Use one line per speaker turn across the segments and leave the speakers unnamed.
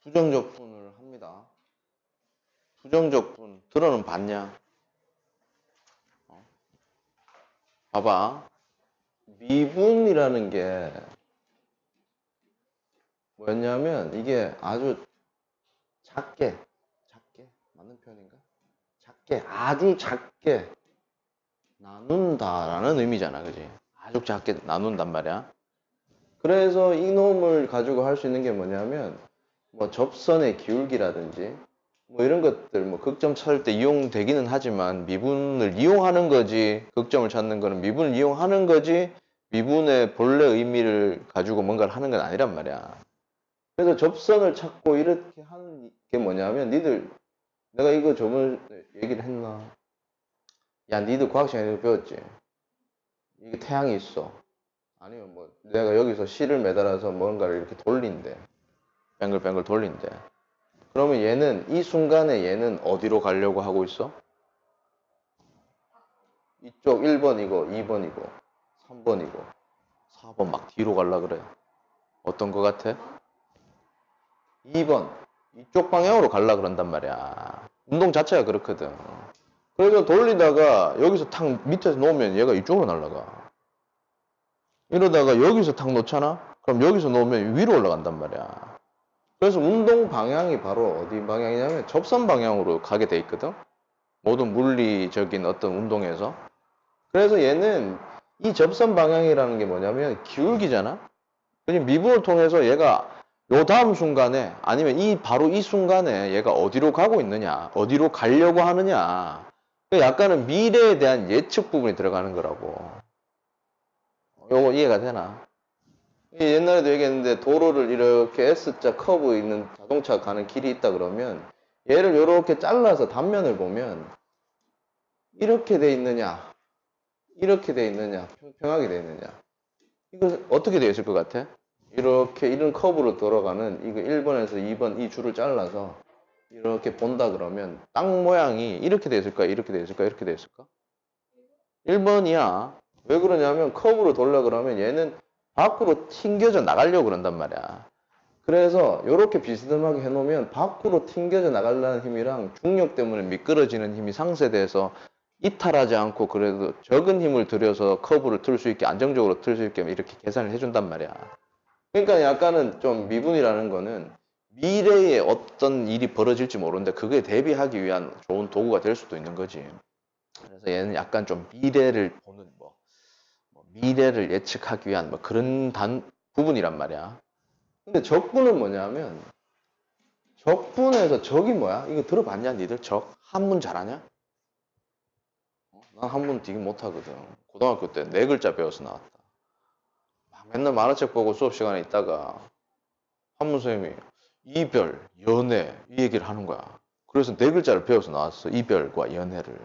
부정적분을 합니다. 부정적분 들어는 봤냐? 봐봐. 미분이라는 게 뭐였냐면 이게 아주 작게 맞는 표현인가? 아주 작게 나눈다라는 의미잖아, 그지? 아주 작게 나눈단 말이야. 그래서 이 놈을 가지고 할 수 있는 게 뭐냐면 뭐 접선의 기울기라든지 뭐 이런 것들 뭐 극점 찾을 때 이용되기는 하지만 미분을 이용하는 거지. 극점을 찾는 거는 미분을 이용하는 거지. 미분의 본래 의미를 가지고 뭔가를 하는 건 아니란 말이야. 그래서 접선을 찾고 이렇게 하는 게 뭐냐면 니들 내가 이거 저번에 얘기를 했나? 야, 니들 과학 시간에 배웠지? 이게 태양이 있어. 아니면 뭐 내가 여기서 실을 매달아서 뭔가를 이렇게 돌린대. 뱅글뱅글 돌린대. 그러면 얘는 이 순간에 얘는 어디로 가려고 하고 있어? 이쪽 1번이고 2번이고 3번이고 4번 막 뒤로 갈라 그래. 어떤 거 같아? 2번 이쪽 방향으로 갈라 그런단 말이야. 운동 자체가 그렇거든. 그래서 돌리다가 여기서 탁 밑에서 놓으면 얘가 이쪽으로 날아가. 이러다가 여기서 탁 놓잖아? 그럼 여기서 놓으면 위로 올라간단 말이야. 그래서 운동 방향이 바로 어디 방향이냐면 접선 방향으로 가게 돼 있거든. 모든 물리적인 어떤 운동에서. 그래서 얘는 이 접선 방향이라는 게 뭐냐면 기울기잖아. 그냥 미분을 통해서 얘가 요 다음 순간에 아니면 바로 이 순간에 얘가 어디로 가고 있느냐, 어디로 가려고 하느냐. 약간은 미래에 대한 예측 부분이 들어가는 거라고. 요거 이해가 되나? 옛날에도 얘기했는데 도로를 이렇게 S자 커브 있는 자동차 가는 길이 있다 그러면 얘를 이렇게 잘라서 단면을 보면 이렇게 돼 있느냐, 이렇게 돼 있느냐, 평평하게 돼 있느냐. 이거 어떻게 되어 있을 것 같아? 이렇게 이런 커브로 돌아가는 이거 1번에서 2번 이 줄을 잘라서 이렇게 본다 그러면 땅 모양이 이렇게 되어 있을까? 이렇게 되어 있을까? 이렇게 되어 있을까? 1번이야. 왜 그러냐면 커브로 돌려 그러면 얘는 밖으로 튕겨져 나가려고 그런단 말이야. 그래서 이렇게 비스듬하게 해놓으면 밖으로 튕겨져 나가려는 힘이랑 중력 때문에 미끄러지는 힘이 상쇄돼서 이탈하지 않고 그래도 적은 힘을 들여서 커브를 틀 수 있게 안정적으로 틀 수 있게 이렇게 계산을 해준단 말이야. 그러니까 약간은 좀 미분이라는 거는 미래에 어떤 일이 벌어질지 모르는데 그거에 대비하기 위한 좋은 도구가 될 수도 있는 거지. 그래서 얘는 약간 좀 미래를 보는 미래를 예측하기 위한 그런 부분이란 말이야. 근데 적분은 뭐냐면 적분에서 적이 뭐야? 이거 들어봤냐 니들 적? 한문 잘하냐? 난 한문 되게 못하거든. 고등학교 때 네 글자 배워서 나왔다. 맨날 만화책 보고 수업 시간에 있다가 한문 선생님이 이별, 연애 이 얘기를 하는 거야. 그래서 네 글자를 배워서 나왔어. 이별과 연애를.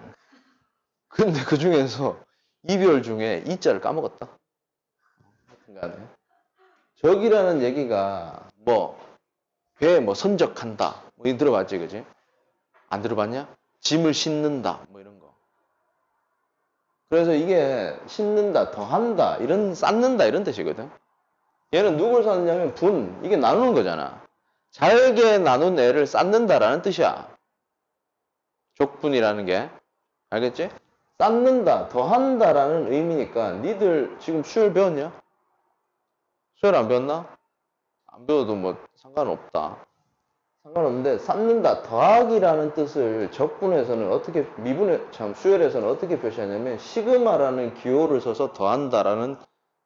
근데 그 중에서 이별 중에 이자를 까먹었다. 하여튼간에 적이라는 얘기가 배 선적한다. 이거 들어봤지, 그지? 안 들어봤냐? 짐을 싣는다. 이런 거. 그래서 이게 싣는다, 더한다, 쌓는다 이런 뜻이거든. 얘는 누굴 쌓느냐면 이게 나누는 거잖아. 잘게 나눈 애를 쌓는다라는 뜻이야. 족분이라는 게. 알겠지? 쌓는다, 더한다라는 의미니까 니들 지금 수열 배웠냐? 수열 안 배웠나? 안 배워도 상관없다. 상관없는데 쌓는다, 더하기라는 뜻을 적분에서는 수열에서는 어떻게 표시하냐면 시그마라는 기호를 써서 더한다라는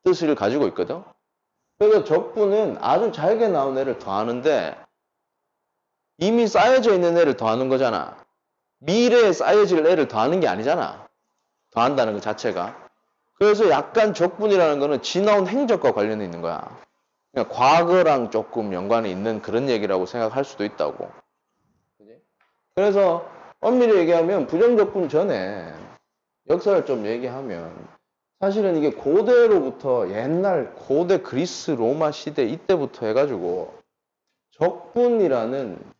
뜻을 가지고 있거든. 그래서 적분은 아주 잘게 나온 애를 더하는데 이미 쌓여져 있는 애를 더하는 거잖아. 미래에 쌓여질 애를 더하는 게 아니잖아. 더한다는 것 자체가. 그래서 약간 적분이라는 거는 지나온 행적과 관련이 있는 거야. 그러니까 과거랑 조금 연관이 있는 그런 얘기라고 생각할 수도 있다고. 그래서 엄밀히 얘기하면 부정적분 전에 역사를 좀 얘기하면 사실은 이게 고대로부터 옛날 고대 그리스 로마 시대 이때부터 해가지고 적분이라는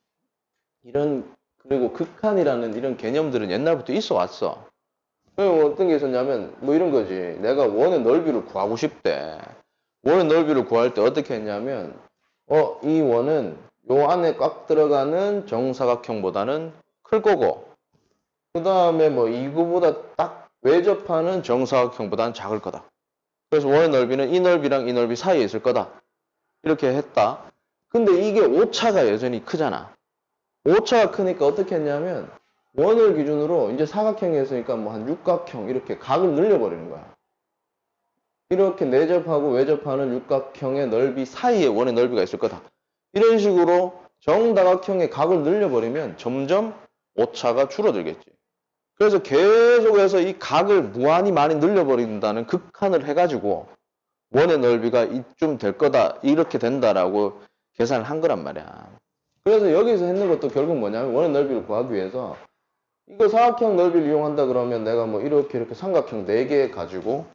그리고 극한이라는 이런 개념들은 옛날부터 있어 왔어. 어떤 게 있었냐면 이런 거지. 내가 원의 넓이를 구하고 싶대. 원의 넓이를 구할 때 어떻게 했냐면 이 원은 요 안에 꽉 들어가는 정사각형보다는 클 거고, 그 다음에 뭐 이거보다 딱 외접하는 정사각형보다는 작을 거다. 그래서 원의 넓이는 이 넓이랑 이 넓이 사이에 있을 거다. 이렇게 했다. 근데 이게 오차가 여전히 크잖아. 오차가 크니까 어떻게 했냐면 원을 기준으로 이제 사각형이 했으니까 뭐 한 육각형 이렇게 각을 늘려버리는 거야. 이렇게 내접하고 외접하는 육각형의 넓이 사이에 원의 넓이가 있을 거다. 이런 식으로 정다각형의 각을 늘려버리면 점점 오차가 줄어들겠지. 그래서 계속해서 이 각을 무한히 많이 늘려버린다는 극한을 해가지고 원의 넓이가 이쯤 될 거다, 이렇게 된다라고 계산을 한 거란 말이야. 그래서 여기서 했는 것도 결국 뭐냐면 원의 넓이를 구하기 위해서 이거 사각형 넓이를 이용한다 그러면 내가 뭐 이렇게 삼각형 4개 가지고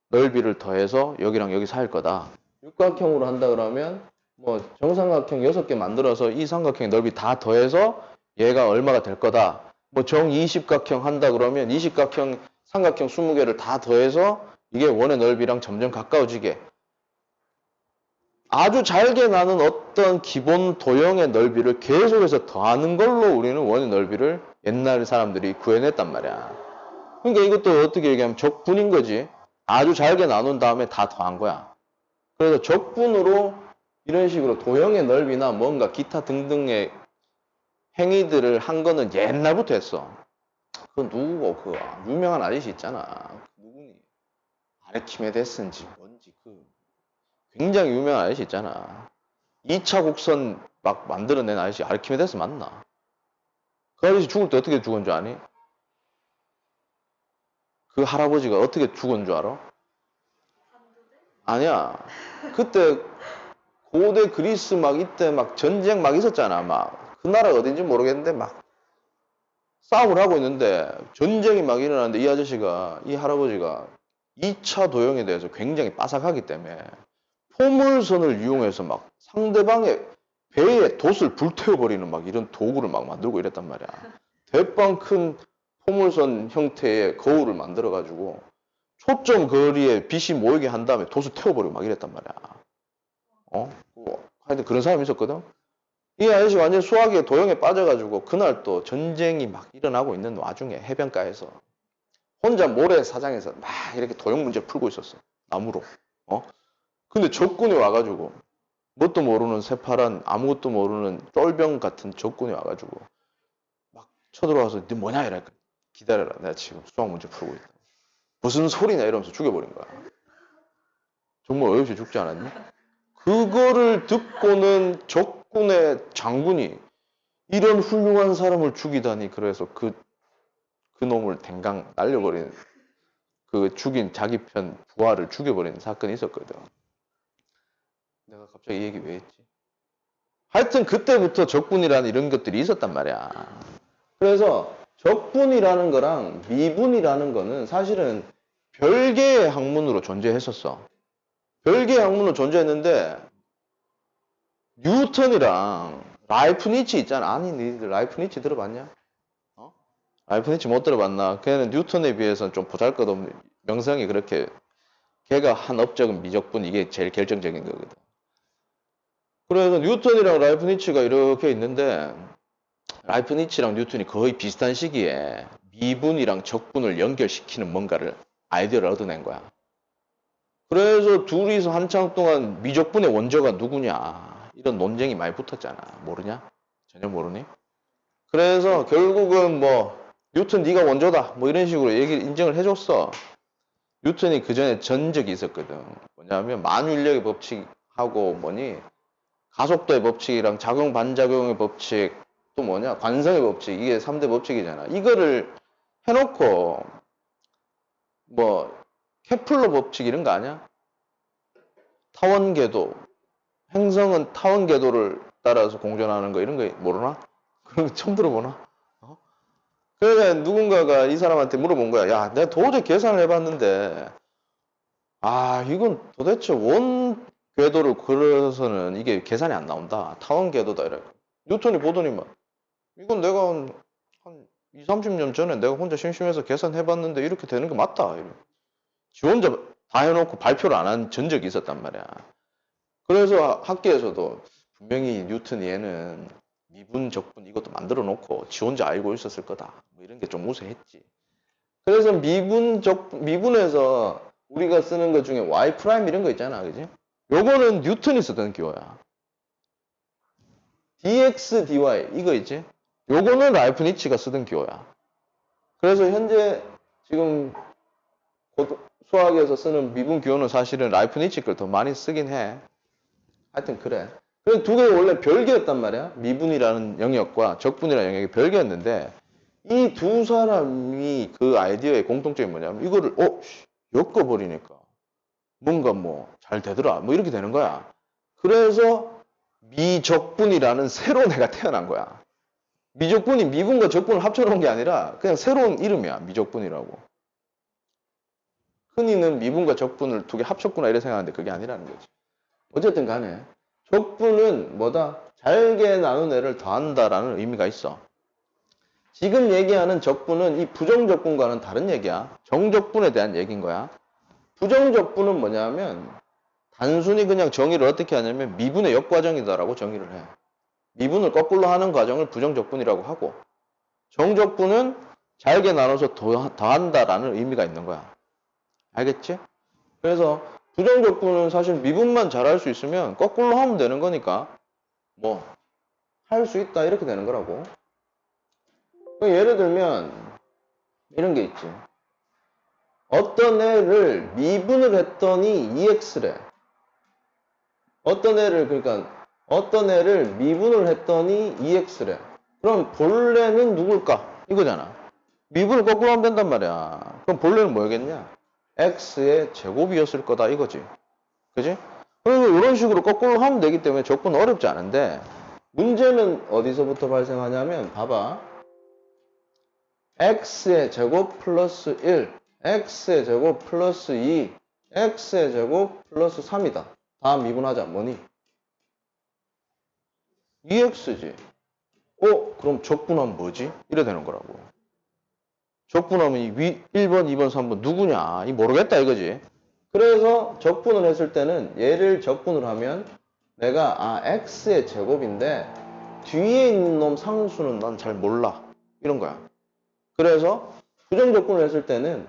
넓이를 더해서 여기랑 여기 사이일 거다. 육각형으로 한다 그러면 뭐 정삼각형 6개 만들어서 이 삼각형의 넓이 다 더해서 얘가 얼마가 될 거다. 뭐 정20각형 한다 그러면 20각형, 삼각형 20개를 다 더해서 이게 원의 넓이랑 점점 가까워지게 아주 잘게 나는 어떤 기본 도형의 넓이를 계속해서 더하는 걸로 우리는 원의 넓이를 옛날 사람들이 구해냈단 말이야. 그러니까 이것도 어떻게 얘기하면 적분인 거지. 아주 잘게 나눈 다음에 다 더한 거야. 그래서 적분으로 이런 식으로 도형의 넓이나 뭔가 기타 등등의 행위들을 한 거는 옛날부터 했어. 그 누구고 그 유명한 아저씨 있잖아. 누구니? 아르키메데스인지 뭔지 그 굉장히 유명한 아저씨 있잖아. 2차 곡선 막 만들어낸 아저씨 아르키메데스 맞나? 그 아저씨 죽을 때 어떻게 죽은 줄 아니? 그 할아버지가 어떻게 죽은 줄 알아? 아니야. 그때 고대 그리스 막 이때 막 전쟁 막 있었잖아. 막 그 나라 어딘지 모르겠는데 막 싸움을 하고 있는데 전쟁이 막 일어나는데 이 아저씨가 이 할아버지가 2차 도형에 대해서 굉장히 빠삭하기 때문에 포물선을 이용해서 막 상대방의 배에 돛을 불태워버리는 막 이런 도구를 막 만들고 이랬단 말이야. 대빵 큰 포물선 형태의 거울을 만들어가지고 초점 거리에 빛이 모이게 한 다음에 돛을 태워버리고 막 이랬단 말이야. 하여튼 그런 사람이 있었거든. 이 아저씨 완전 수학의 도형에 빠져가지고 그날 또 전쟁이 막 일어나고 있는 와중에 해변가에서 혼자 모래사장에서 막 이렇게 도형 문제 풀고 있었어. 나무로. 근데 적군이 와가지고 뭣도 모르는 새파란 아무것도 모르는 쫄병 같은 적군이 와가지고 막 쳐들어와서 너 뭐냐 이랄까. 기다려라. 내가 지금 수학 문제 풀고 있다. 무슨 소리냐 이러면서 죽여버린 거야. 정말 어이없이 죽지 않았니? 그거를 듣고는 적군의 장군이 이런 훌륭한 사람을 죽이다니 그래서 그 놈을 댕강 날려버린 그 죽인 자기 편 부하를 죽여버린 사건이 있었거든. 내가 갑자기 이 얘기 왜 했지? 하여튼 그때부터 적분이라는 이런 것들이 있었단 말이야. 그래서 적분이라는 거랑 미분이라는 거는 사실은 별개의 학문으로 존재했었어. 별개의 학문으로 존재했는데 뉴턴이랑 라이프니치 있잖아. 아니 니들 라이프니치 들어봤냐? 라이프니치 못 들어봤나? 걔는 뉴턴에 비해서는 좀 보잘것없는 명성이 그렇게 걔가 한 업적은 미적분 이게 제일 결정적인 거거든. 그래서 뉴턴이랑 라이프니치가 이렇게 있는데 라이프니치랑 뉴턴이 거의 비슷한 시기에 미분이랑 적분을 연결시키는 뭔가를 아이디어를 얻어낸 거야. 그래서 둘이서 한참 동안 미적분의 원조가 누구냐 이런 논쟁이 많이 붙었잖아. 모르냐? 전혀 모르니? 그래서 결국은 뭐 뉴턴 네가 원조다 뭐 이런 식으로 얘기를 인정을 해줬어. 뉴턴이 그 전에 전적이 있었거든. 뭐냐면 만유인력의 법칙하고 뭐니 가속도의 법칙이랑 작용 반작용의 법칙 또 뭐냐 관성의 법칙 이게 3대 법칙이잖아. 이거를 해놓고 뭐 케플러 법칙 이런 거 아니야? 타원궤도 행성은 타원궤도를 따라서 공전하는 거 이런 거 모르나? 그런 거 처음 들어보나? 그래서 누군가가 이 사람한테 물어본 거야. 야, 내가 도저히 계산을 해봤는데 이건 도대체 원 궤도를 그려서는 이게 계산이 안 나온다. 타원 궤도다 이래. 뉴턴이 보더니만 이건 내가 한 2, 30년 전에 내가 혼자 심심해서 계산해봤는데 이렇게 되는 게 맞다. 이래. 지 혼자 다 해놓고 발표를 안 한 전적이 있었단 말이야. 그래서 학계에서도 분명히 뉴턴이 얘는 미분, 적분 이것도 만들어 놓고 지 혼자 알고 있었을 거다. 뭐 이런 게 좀 우세했지. 그래서 미분에서 우리가 쓰는 것 중에 y 프라임 이런 거 있잖아. 그지? 요거는 뉴턴이 쓰던 기호야. dx, dy 이거 있지? 요거는 라이프니츠가 쓰던 기호야. 그래서 현재 지금 수학에서 쓰는 미분 기호는 사실은 라이프니츠 걸 더 많이 쓰긴 해. 하여튼 그래. 그래서 두 개가 원래 별개였단 말이야. 미분이라는 영역과 적분이라는 영역이 별개였는데 이 두 사람이 그 아이디어의 공통점이 뭐냐면 이거를 엮어버리니까 뭔가 뭐 잘 되더라. 뭐 이렇게 되는 거야. 그래서 미적분이라는 새로운 애가 태어난 거야. 미적분이 미분과 적분을 합쳐놓은 게 아니라 그냥 새로운 이름이야. 미적분이라고. 흔히는 미분과 적분을 두 개 합쳤구나 이렇게 생각하는데 그게 아니라는 거지. 어쨌든 간에 적분은 뭐다? 잘게 나눈 애를 더한다라는 의미가 있어. 지금 얘기하는 적분은 이 부정적분과는 다른 얘기야. 정적분에 대한 얘기인 거야. 부정적분은 뭐냐면 단순히 그냥 정의를 어떻게 하냐면 미분의 역과정이다라고 정의를 해. 미분을 거꾸로 하는 과정을 부정적분이라고 하고 정적분은 잘게 나눠서 더한다라는 의미가 있는 거야. 알겠지? 그래서 부정적분은 사실 미분만 잘할 수 있으면 거꾸로 하면 되는 거니까 뭐 할 수 있다 이렇게 되는 거라고. 예를 들면 이런 게 있지. 어떤 애를 미분을 했더니 EX래. 어떤 애를 미분을 했더니 EX래. 그럼 본래는 누굴까? 이거잖아. 미분을 거꾸로 하면 된단 말이야. 그럼 본래는 뭐겠냐? X의 제곱이었을 거다 이거지. 그지? 그리고 이런 식으로 거꾸로 하면 되기 때문에 적분 어렵지 않은데 문제는 어디서부터 발생하냐면 봐봐. x의 제곱 플러스 1, x의 제곱 플러스 2, x의 제곱 플러스 3이다. 다음 미분하자. 뭐니? 2x지. 그럼 적분하면 뭐지? 이래 되는 거라고. 적분하면 1번, 2번, 3번 누구냐? 모르겠다 이거지. 그래서 적분을 했을 때는 얘를 적분을 하면 내가 x의 제곱인데 뒤에 있는 놈 상수는 난 잘 몰라. 이런 거야. 그래서 부정적분을 했을 때는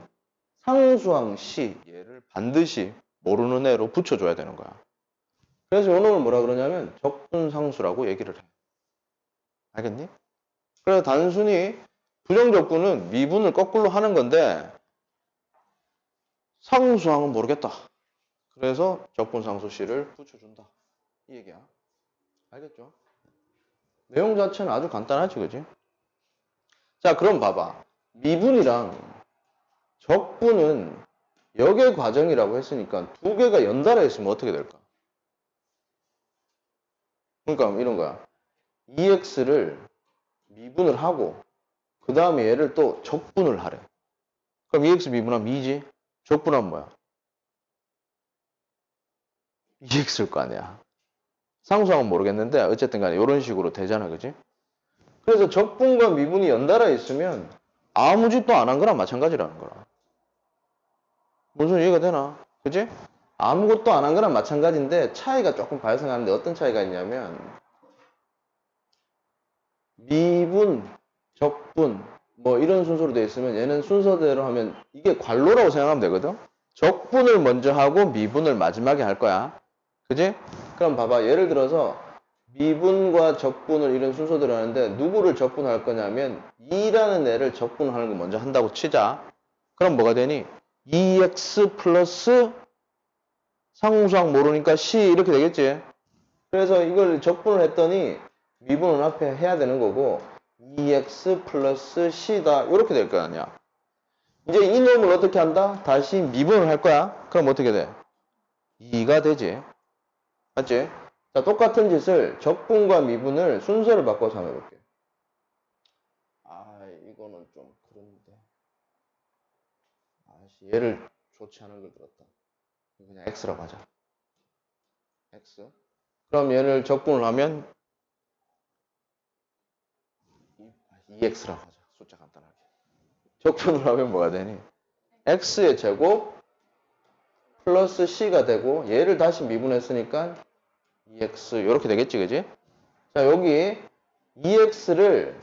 상수항 C 얘를 반드시 모르는 애로 붙여줘야 되는 거야. 그래서 이 놈을 뭐라 그러냐면 적분상수라고 얘기를 해. 알겠니? 그래서 단순히 부정적분은 미분을 거꾸로 하는 건데 상수항은 모르겠다. 그래서 적분상수 C를 붙여준다. 이 얘기야. 알겠죠? 내용 자체는 아주 간단하지, 그지? 자, 그럼 봐봐. 미분이랑 적분은 역의 과정이라고 했으니까 두 개가 연달아 있으면 어떻게 될까? 그러니까 이런 거야. EX를 미분을 하고 그 다음에 얘를 또 적분을 하래. 그럼 EX 미분하면 2지? 적분하면 뭐야? EX일 거 아니야. 상수항은 모르겠는데 어쨌든 간에 이런 식으로 되잖아. 그지? 그래서 적분과 미분이 연달아 있으면 아무 짓도 안 한 거랑 마찬가지라는 거라. 무슨 이해가 되나? 그지? 아무것도 안 한 거랑 마찬가지인데 차이가 조금 발생하는데 어떤 차이가 있냐면 미분, 적분 뭐 이런 순서로 되어 있으면 얘는 순서대로 하면 이게 관로라고 생각하면 되거든? 적분을 먼저 하고 미분을 마지막에 할 거야. 그지? 그럼 봐봐. 예를 들어서 미분과 적분을 이런 순서대로 하는데 누구를 적분할 거냐면 2라는 애를 적분하는 거 먼저 한다고 치자. 그럼 뭐가 되니? 2x 플러스 상수항 모르니까 c 이렇게 되겠지. 그래서 이걸 적분을 했더니 미분은 앞에 해야 되는 거고 2x 플러스 c다 이렇게 될 거 아니야. 이제 이 놈을 어떻게 한다? 다시 미분을 할 거야. 그럼 어떻게 돼? 2가 되지. 맞지? 자, 똑같은 짓을 적분과 미분을 순서를 바꿔서 한번 해볼게. 이거는 좀 그런데. 얘를 좋지 않은 걸 들었다. 그냥 x라고 하자. x. 그럼 얘를 적분을 하면 2x라고 하자. 숫자 간단하게. 적분을 하면 뭐가 되니? x의 제곱 플러스 c가 되고 얘를 다시 미분했으니까 2x 이렇게 되겠지, 그지? 자, 여기 2x를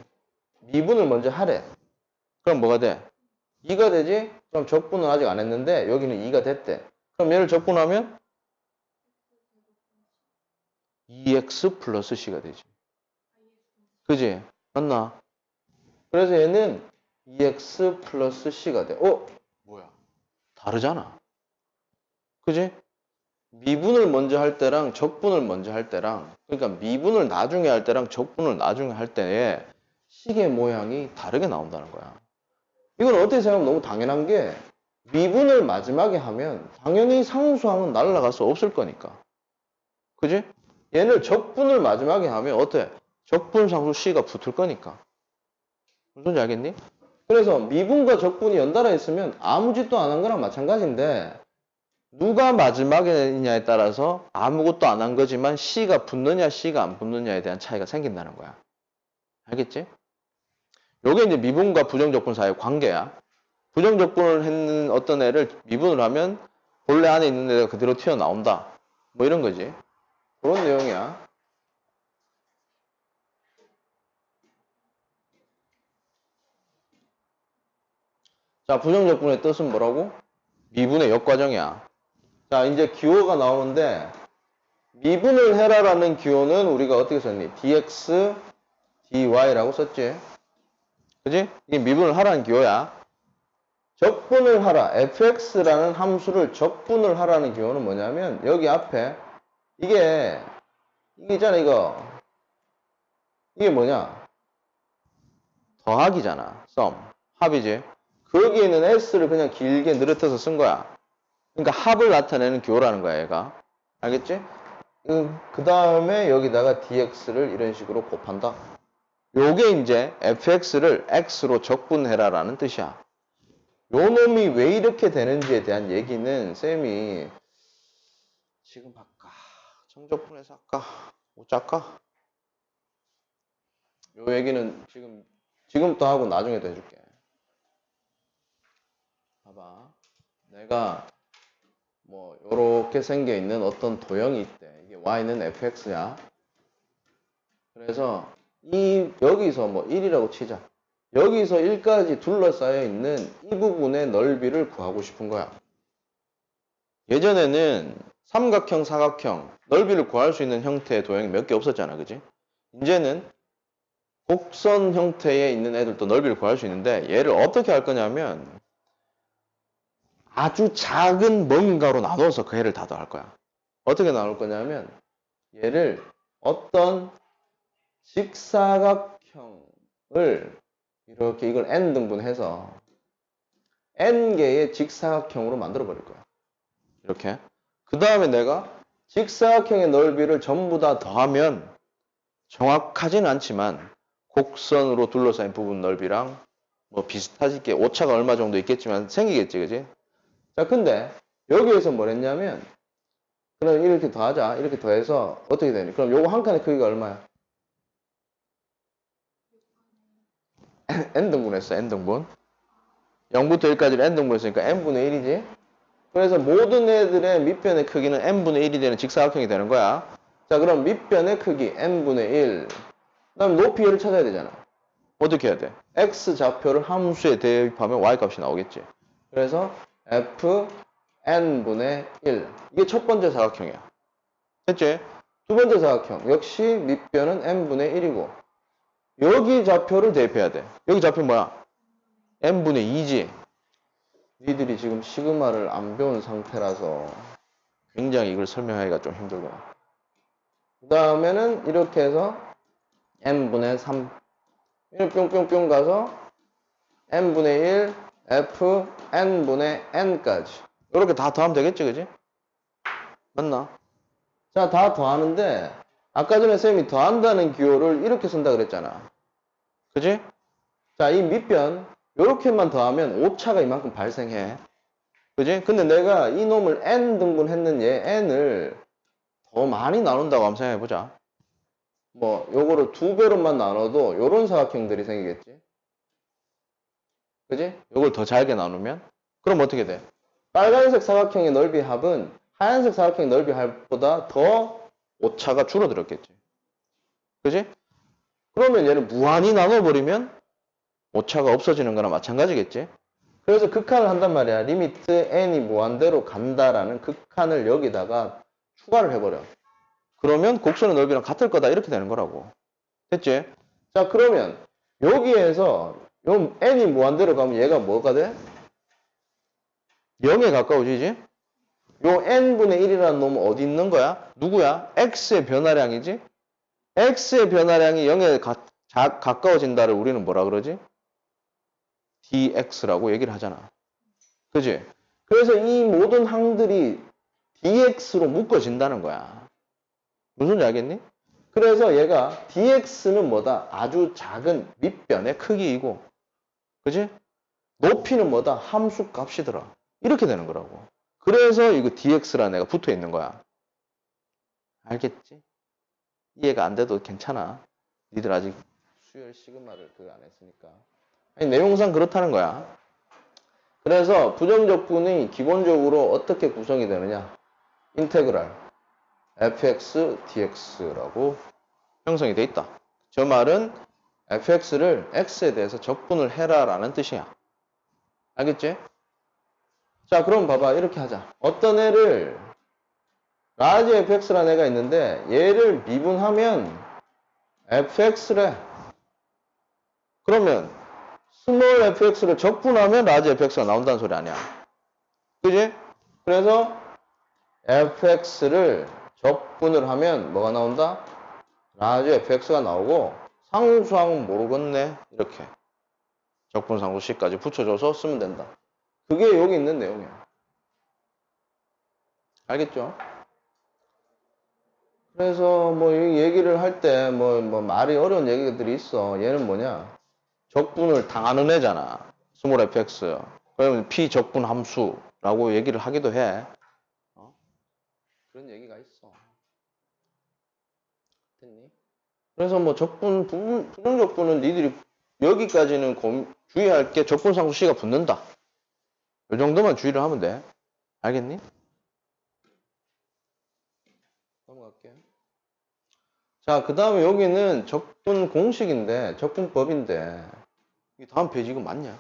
미분을 먼저 하래. 그럼 뭐가 돼? 2가 되지? 그럼 적분은 아직 안 했는데 여기는 2가 됐대. 그럼 얘를 적분하면 2x 플러스 c가 되지. 그지? 맞나? 그래서 얘는 2x 플러스 c가 돼. 뭐야? 다르잖아. 그지? 미분을 먼저 할 때랑 적분을 먼저 할 때랑, 그러니까 미분을 나중에 할 때랑 적분을 나중에 할 때의 식의 모양이 다르게 나온다는 거야. 이건 어떻게 생각하면 너무 당연한 게, 미분을 마지막에 하면 당연히 상수항은 날아갈 수 없을 거니까. 그지? 얘를 적분을 마지막에 하면 어때? 적분 상수 c가 붙을 거니까. 무슨 지 알겠니? 그래서 미분과 적분이 연달아 있으면 아무 짓도 안 한 거랑 마찬가지인데, 누가 마지막에 있냐에 따라서 아무것도 안 한 거지만 C가 붙느냐 C가 안 붙느냐에 대한 차이가 생긴다는 거야. 알겠지? 요게 이제 미분과 부정적분 사이의 관계야. 부정적분을 했는 어떤 애를 미분을 하면 본래 안에 있는 애가 그대로 튀어나온다. 뭐 이런 거지. 그런 내용이야. 자, 부정적분의 뜻은 뭐라고? 미분의 역과정이야. 자, 이제 기호가 나오는데, 미분을 해라라는 기호는 우리가 어떻게 썼니? dx, dy라고 썼지. 그지? 이게 미분을 하라는 기호야. 적분을 하라. fx라는 함수를 적분을 하라는 기호는 뭐냐면, 여기 앞에, 이게 있잖아, 이거. 이게 뭐냐? 더하기잖아. sum. 합이지. 거기에 있는 s를 그냥 길게 늘어뜨려서 쓴 거야. 그러니까 합을 나타내는 기호라는 거야, 얘가. 알겠지? 그 다음에 여기다가 dx를 이런 식으로 곱한다. 요게 이제 fx를 x로 적분해라라는 뜻이야. 요 놈이 왜 이렇게 되는지에 대한 얘기는 쌤이 지금 할까? 정적분해서 할까? 못 할까? 요 얘기는 지금부터 하고 나중에도 해줄게. 봐봐. 내가 뭐 요렇게 생겨 있는 어떤 도형이 있대. 이게 y는 fx야. 그래서 여기서 뭐 1이라고 치자. 여기서 1까지 둘러싸여 있는 이 부분의 넓이를 구하고 싶은 거야. 예전에는 삼각형, 사각형, 넓이를 구할 수 있는 형태의 도형이 몇 개 없었잖아, 그지? 이제는 곡선 형태에 있는 애들도 넓이를 구할 수 있는데 얘를 어떻게 할 거냐면 아주 작은 뭔가로 나눠서 그 애를 다 더할 거야. 어떻게 나눌 거냐면 얘를 어떤 직사각형을 이렇게 이걸 n등분해서 n개의 직사각형으로 만들어 버릴 거야. 이렇게. 그 다음에 내가 직사각형의 넓이를 전부 다 더하면 정확하진 않지만 곡선으로 둘러싸인 부분 넓이랑 뭐 비슷하게 오차가 얼마 정도 있겠지만 생기겠지, 그지? 자, 근데 여기에서 뭘 했냐면 그럼 이렇게 더하자. 이렇게 더해서 어떻게 되니? 그럼 요거 한 칸의 크기가 얼마야? n등분 했어, n등분. 0부터 1까지를 n등분 했으니까 n분의 1이지. 그래서 모든 애들의 밑변의 크기는 n분의 1이 되는 직사각형이 되는 거야. 자, 그럼 밑변의 크기 n분의 1. 그다음 높이를 찾아야 되잖아. 어떻게 해야 돼? x 좌표를 함수에 대입하면 y 값이 나오겠지. 그래서 f n분의 1. 이게 첫 번째 사각형이야. 됐지? 두 번째 사각형. 역시 밑변은 n분의 1이고 여기 좌표를 대입해야 돼. 여기 좌표 뭐야? n분의 2지. 니들이 지금 시그마를 안 배운 상태라서 굉장히 이걸 설명하기가 좀 힘들구나. 그 다음에는 이렇게 해서 n분의 3 이렇게 뿅뿅뿅 가서 n분의 1 f n분의 n까지 이렇게 다 더하면 되겠지, 그지? 맞나? 자, 다 더하는데 아까 전에 쌤이 더한다는 기호를 이렇게 쓴다 그랬잖아. 그지? 자, 이 밑변 이렇게만 더하면 오차가 이만큼 발생해. 그지? 근데 내가 이 놈을 n 등분 했는 얘 n을 더 많이 나눈다고 한번 생각해보자. 뭐 요거를 2배로만 나눠도 요런 사각형들이 생기겠지. 그지? 요걸 더 잘게 나누면 그럼 어떻게 돼? 빨간색 사각형의 넓이 합은 하얀색 사각형의 넓이 합보다 더 오차가 줄어들었겠지. 그지? 그러면 얘를 무한히 나눠버리면 오차가 없어지는 거나 마찬가지겠지. 그래서 극한을 한단 말이야. 리미트 n이 무한대로 간다라는 극한을 여기다가 추가를 해버려. 그러면 곡선의 넓이랑 같을 거다 이렇게 되는 거라고. 됐지? 자, 그러면 여기에서 요 n이 무한대로 가면 얘가 뭐가 돼? 0에 가까워지지? 요 n분의 1이라는 놈은 어디 있는 거야? 누구야? x의 변화량이지? x의 변화량이 0에 가까워진다를 우리는 뭐라 그러지? dx라고 얘기를 하잖아. 그지? 그래서 이 모든 항들이 dx로 묶어진다는 거야. 무슨 소리 알겠니? 그래서 얘가 dx는 뭐다? 아주 작은 밑변의 크기이고, 그지? 높이는 뭐다? 함수 값이더라. 이렇게 되는 거라고. 그래서 이거 dx라는 애가 붙어 있는 거야. 알겠지? 이해가 안 돼도 괜찮아. 니들 아직 수열 시그마를 그거 안 했으니까. 아니, 내용상 그렇다는 거야. 그래서 부정적분이 기본적으로 어떻게 구성이 되느냐? 인테그랄 fx dx라고 형성이 돼 있다. 저 말은 fx를 x에 대해서 적분을 해라라는 뜻이야. 알겠지? 자, 그럼 봐봐. 이렇게 하자. 어떤 애를 라지 fx라는 애가 있는데 얘를 미분하면 fx래. 그러면 스몰 fx를 적분하면 라지 fx가 나온다는 소리 아니야. 그지? 그래서 fx를 적분을 하면 뭐가 나온다? 라지 fx가 나오고 상수항은 모르겠네. 이렇게 적분 상수식까지 붙여줘서 쓰면 된다. 그게 여기 있는 내용이야. 알겠죠? 그래서 뭐 얘기를 할 때 뭐 말이 어려운 얘기들이 있어. 얘는 뭐냐? 적분을 당하는 애잖아. 스몰 fx. 그러면 p 적분 함수라고 얘기를 하기도 해. 그런 얘기가 있어. 됐니? 그래서 뭐 적분, 부정적분은 니들이 여기까지는 주의할 게 적분 상수 C가 붙는다. 이 정도만 주의를 하면 돼. 알겠니? 넘어갈게. 자, 그 다음에 여기는 적분 공식인데, 적분법인데, 이 다음 페이지 이거 맞냐?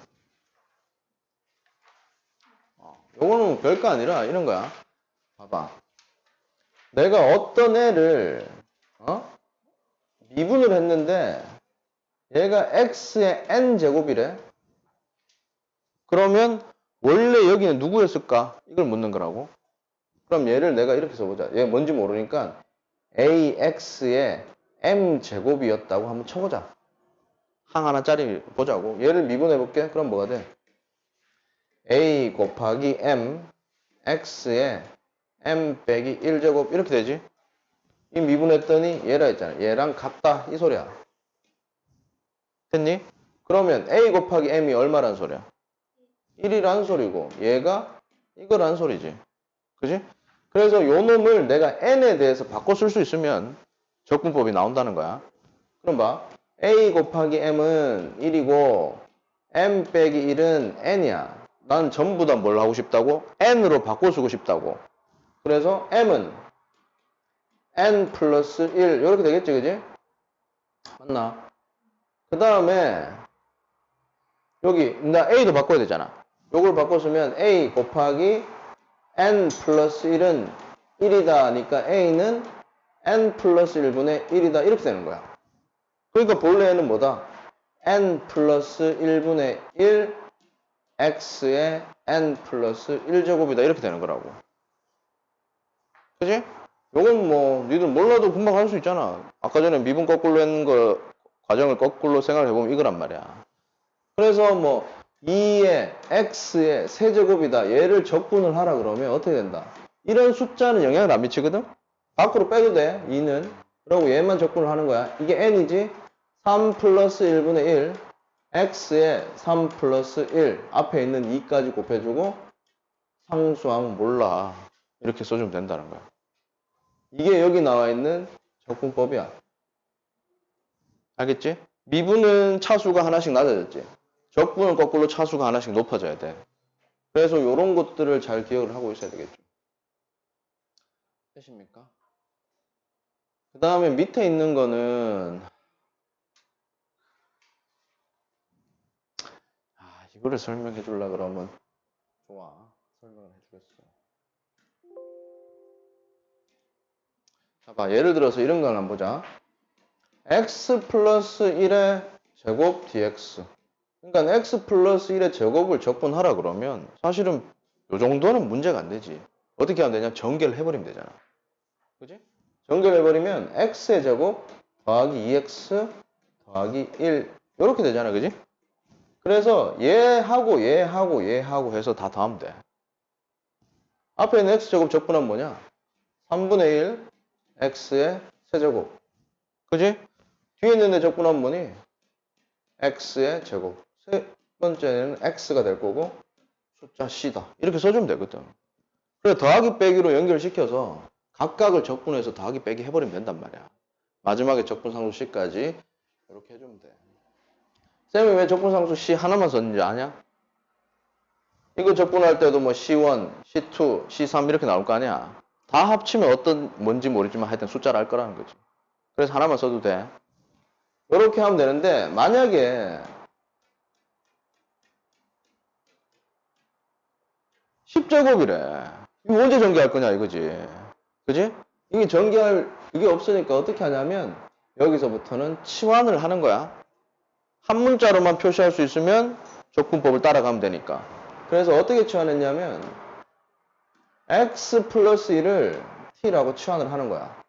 요거는 별거 아니라 이런 거야. 봐봐. 내가 어떤 애를, 미분을 했는데, 얘가 x의 n제곱이래. 그러면 원래 여기는 누구였을까? 이걸 묻는 거라고. 그럼 얘를 내가 이렇게 써보자. 얘 뭔지 모르니까 ax의 m제곱이었다고 한번 쳐보자. 항 하나짜리 보자고. 얘를 미분해볼게. 그럼 뭐가 돼? a 곱하기 m x의 m 빼기 1제곱 이렇게 되지? 이 미분했더니 얘라 했잖아. 얘랑 같다 이 소리야. 됐니? 그러면 a 곱하기 m이 얼마란 소리야? 1이란 소리고 얘가 이거란 소리지. 그지? 그래서 요 놈을 내가 n에 대해서 바꿔 쓸 수 있으면 적분법이 나온다는 거야. 그럼 봐. a 곱하기 m은 1이고 m 빼기 1은 n이야. 난 전부 다 뭘 하고 싶다고? n으로 바꿔 쓰고 싶다고. 그래서 m은 n 플러스 1 이렇게 되겠지, 그지? 맞나? 그 다음에 여기 나 a도 바꿔야 되잖아. 요걸 바꿔 쓰면 a 곱하기 n 플러스 1은 1이다 하니까 a는 n 플러스 1분의 1이다 이렇게 되는 거야. 그러니까 본래는 뭐다? n 플러스 1분의 1 x의 n 플러스 1제곱이다 이렇게 되는 거라고. 그지? 요건 뭐 니들 몰라도 금방 할 수 있잖아. 아까 전에 미분 거꾸로 했는 거 과정을 거꾸로 생각해보면 이거란 말이야. 그래서 뭐 2의 x의 세제곱이다. 얘를 적분을 하라 그러면 어떻게 된다? 이런 숫자는 영향을 안 미치거든? 밖으로 빼도 돼, 2는. 그리고 얘만 적분을 하는 거야. 이게 n이지? 3 플러스 1분의 1 x의 3 플러스 1 앞에 있는 2까지 곱해주고 상수항 몰라. 이렇게 써주면 된다는 거야. 이게 여기 나와 있는 적분법이야. 알겠지? 미분은 차수가 하나씩 낮아졌지? 적분은 거꾸로 차수가 하나씩 높아져야 돼. 그래서 이런 것들을 잘 기억을 하고 있어야 되겠죠. 되십니까? 그 다음에 밑에 있는 거는 이거를 설명해 주려 그러면 좋아. 설명을 해주겠어. 자, 봐. 예를 들어서 이런 걸 한번 보자. x 플러스 1의 제곱 dx. 그러니까 x 플러스 1의 제곱을 적분하라 그러면 사실은 이 정도는 문제가 안 되지. 어떻게 하면 되냐? 전개를 해버리면 되잖아. 그지? 전개를 해버리면 x의 제곱 더하기 2x 더하기 1 이렇게 되잖아. 그지? 그래서 얘하고 얘하고 얘하고 해서 다 더하면 돼. 앞에 있는 x제곱 적분하면 뭐냐? 3분의 1 x의 세제곱. 그지? 뒤에 있는 애 적분하면 뭐니? x의 제곱. 세 번째는 x가 될 거고 숫자 c다. 이렇게 써주면 되거든. 그래 더하기 빼기로 연결시켜서 각각을 적분해서 더하기 빼기 해버리면 된단 말이야. 마지막에 적분상수 c까지 이렇게 해주면 돼. 쌤이 왜 적분상수 c 하나만 썼는지 아냐? 이거 적분할 때도 뭐 C1, C2, C3 이렇게 나올 거 아니야. 다 합치면 어떤 뭔지 모르지만 하여튼 숫자를 알 거라는 거지. 그래서 하나만 써도 돼. 이렇게 하면 되는데 만약에 10제곱이래. 이거 언제 전개할 거냐 이거지. 그지? 이게 전개할 이게 없으니까 어떻게 하냐면 여기서부터는 치환을 하는 거야. 한 문자로만 표시할 수 있으면 적분법을 따라가면 되니까. 그래서 어떻게 치환했냐면 x 플러스 1을 t라고 치환을 하는 거야.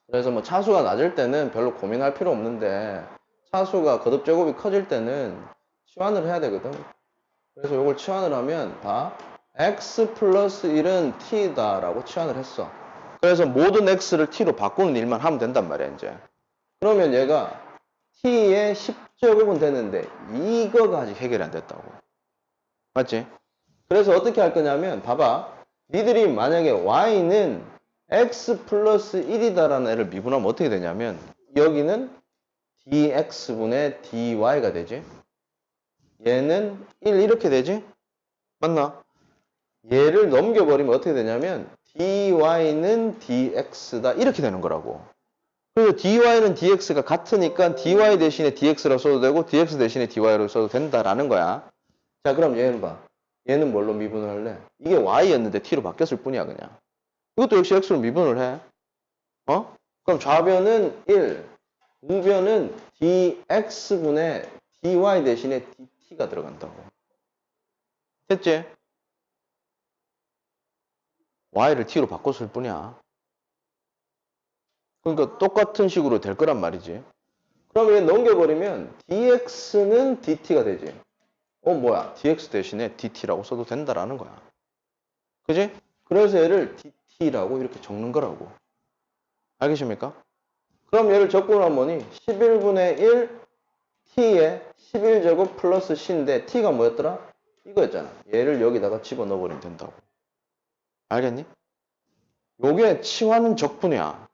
그래서 뭐 차수가 낮을 때는 별로 고민할 필요 없는데 차수가 거듭제곱이 커질 때는 치환을 해야 되거든. 그래서 이걸 치환을 하면 다 x 플러스 1은 t다라고 치환을 했어. 그래서 모든 x를 t로 바꾸는 일만 하면 된단 말이야 이제. 그러면 얘가 t의 10제곱은 됐는데 이거가 아직 해결이 안 됐다고. 맞지? 그래서 어떻게 할 거냐면 봐봐. 니들이 만약에 y는 x 플러스 1이다라는 애를 미분하면 어떻게 되냐면 여기는 dx분의 dy가 되지. 얘는 1 이렇게 되지? 맞나? 얘를 넘겨버리면 어떻게 되냐면 dy는 dx다 이렇게 되는 거라고. 그래서 dy는 dx가 같으니까 dy 대신에 dx라고 써도 되고 dx 대신에 dy라고 써도 된다라는 거야. 자 그럼 얘는 봐. 얘는 뭘로 미분을 할래? 이게 y였는데 t로 바뀌었을 뿐이야 그냥. 이것도 역시 x로 미분을 해. 그럼 좌변은 1, 우변은 dx분의 dy 대신에 dt가 들어간다고. 됐지? y를 t로 바꿨을 뿐이야. 그러니까 똑같은 식으로 될 거란 말이지. 그럼 얘 넘겨버리면 dx는 dt가 되지. 뭐야? dx 대신에 dt라고 써도 된다라는 거야. 그지? 그래서 얘를 dt라고 이렇게 적는 거라고. 알겠습니까? 그럼 얘를 적분하면 뭐니? 11분의 1 t에 11제곱 플러스 c인데 t가 뭐였더라? 이거였잖아. 얘를 여기다가 집어넣어버리면 된다고. 알겠니? 요게 치환 적분이야.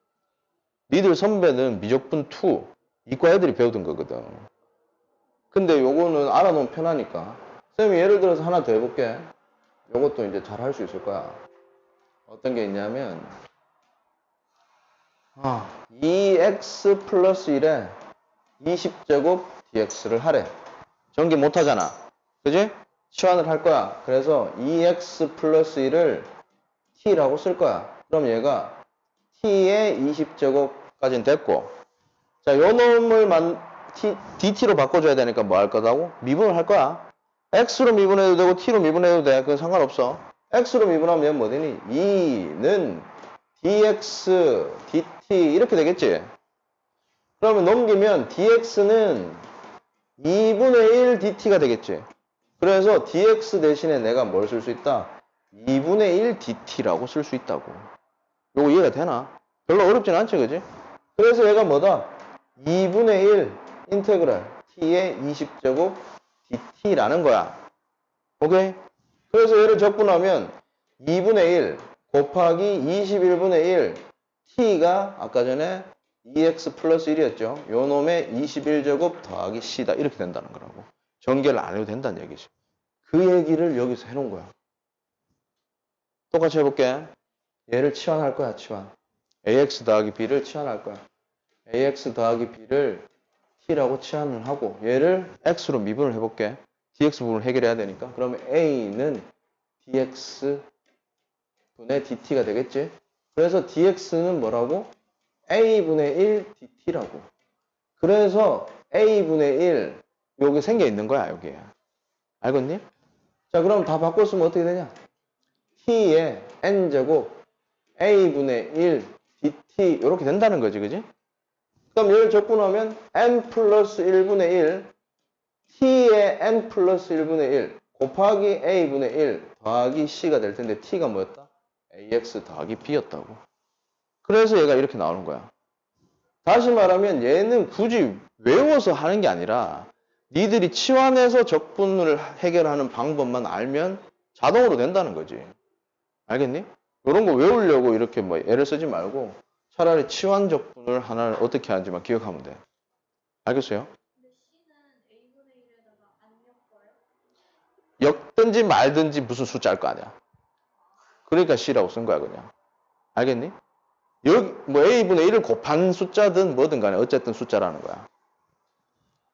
니들 선배는 미적분 2 이과 애들이 배우던 거거든. 근데 요거는 알아놓으면 편하니까. 쌤이 예를 들어서 하나 더 해볼게. 요것도 이제 잘 할 수 있을 거야. 어떤 게 있냐면 2x 플러스 1에 20제곱 dx를 하래. 전개 못하잖아. 그지? 치환을 할 거야. 그래서 2x 플러스 1을 t라고 쓸 거야. 그럼 얘가 t의 20제곱까지는 됐고 자, 요 놈을 dt로 바꿔줘야 되니까 뭐 할 거다고? 미분을 할 거야. x로 미분해도 되고 t로 미분해도 돼. 그건 상관없어. x로 미분하면 얘는 뭐 되니? 2는 dx dt 이렇게 되겠지? 그러면 넘기면 dx는 2분의 1 dt가 되겠지? 그래서 dx 대신에 내가 뭘 쓸 수 있다? 2분의 1 dt라고 쓸 수 있다고. 요거 이해가 되나? 별로 어렵진 않지, 그지? 그래서 얘가 뭐다? 2분의 1 인테그랄 t의 20제곱 dt라는 거야. 오케이? 그래서 얘를 적분하면 2분의 1 곱하기 21분의 1 t가 아까 전에 2x 플러스 1이었죠. 요 놈의 21제곱 더하기 c다. 이렇게 된다는 거라고. 전개를 안 해도 된다는 얘기지. 그 얘기를 여기서 해놓은 거야. 똑같이 해볼게. 얘를 치환할 거야, 치환. ax 더하기 b를 치환할 거야. ax 더하기 b를 t라고 치환을 하고 얘를 x로 미분을 해볼게. dx 부분을 해결해야 되니까. 그러면 a는 dx 분의 dt가 되겠지? 그래서 dx는 뭐라고? a분의 1 dt라고. 그래서 a분의 1 여기 생겨 있는 거야, 여기에. 알겠니? 자, 그럼 다 바꿨으면 어떻게 되냐? t의 n제곱 a분의 1 dt 이렇게 된다는 거지, 그지? 그럼 얘를 적분하면 n 플러스 1분의 1 t의 n 플러스 1분의 1 곱하기 a분의 1 더하기 c가 될 텐데 t가 뭐였다? ax 더하기 b였다고. 그래서 얘가 이렇게 나오는 거야. 다시 말하면 얘는 굳이 외워서 하는 게 아니라 니들이 치환해서 적분을 해결하는 방법만 알면 자동으로 된다는 거지. 알겠니? 이런 거 외우려고 이렇게 뭐 애를 쓰지 말고 차라리 치환 적분을 하나를 어떻게 하는지만 기억하면 돼. 알겠어요?
근데 C는 A분의 1에다가 안 엮어요?
엮든지 말든지 무슨 숫자일 거 아니야. 그러니까 C라고 쓴 거야, 그냥. 알겠니? 여기 뭐 A분의 1을 곱한 숫자든 뭐든 간에 어쨌든 숫자라는 거야.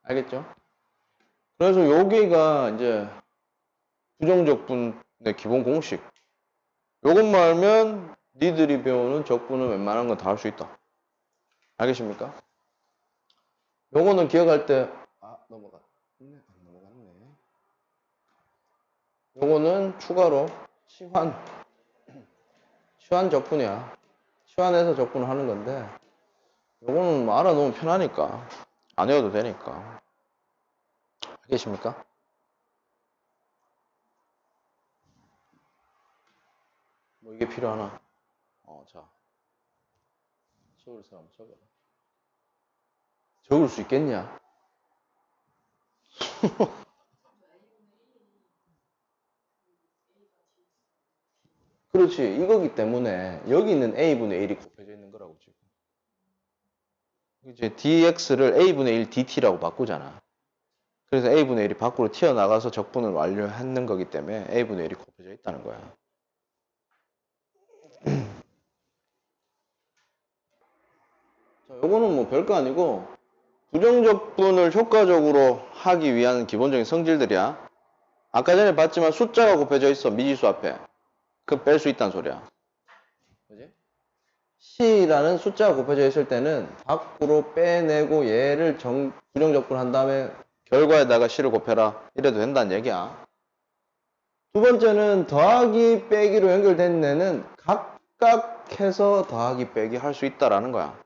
알겠죠? 그래서 여기가 이제 부정적분의 기본 공식. 요것만 알면 니들이 배우는 적분은 웬만한 건 다 할 수 있다. 알겠습니까? 요거는 기억할 때 넘어갔네. 안 넘어갔네. 요거는 추가로 치환 적분이야. 치환해서 적분을 하는 건데 요거는 뭐 알아놓으면 편하니까 안 외워도 되니까. 알겠습니까? 뭐 이게 필요하나? 자. 적을 사람 적어라. 적을 수 있겠냐? 그렇지. 이거기 때문에 여기 있는 a분의 1이 곱해져 있는 거라고 지금. 이제 dx를 a분의 1 dt라고 바꾸잖아. 그래서 a분의 1이 밖으로 튀어나가서 적분을 완료하는 거기 때문에 a분의 1이 곱해져 있다는 거야. 자, 요거는 뭐 별거 아니고 부정적분을 효과적으로 하기 위한 기본적인 성질들이야. 아까 전에 봤지만 숫자가 곱해져 있어. 미지수 앞에. 그 뺄 수 있다는 소리야. 그지? C라는 숫자가 곱해져 있을 때는 밖으로 빼내고 얘를 부정적분 한 다음에 결과에다가 C를 곱해라. 이래도 된다는 얘기야. 두 번째는 더하기 빼기로 연결된 애는 각각 해서 더하기 빼기 할 수 있다라는 거야.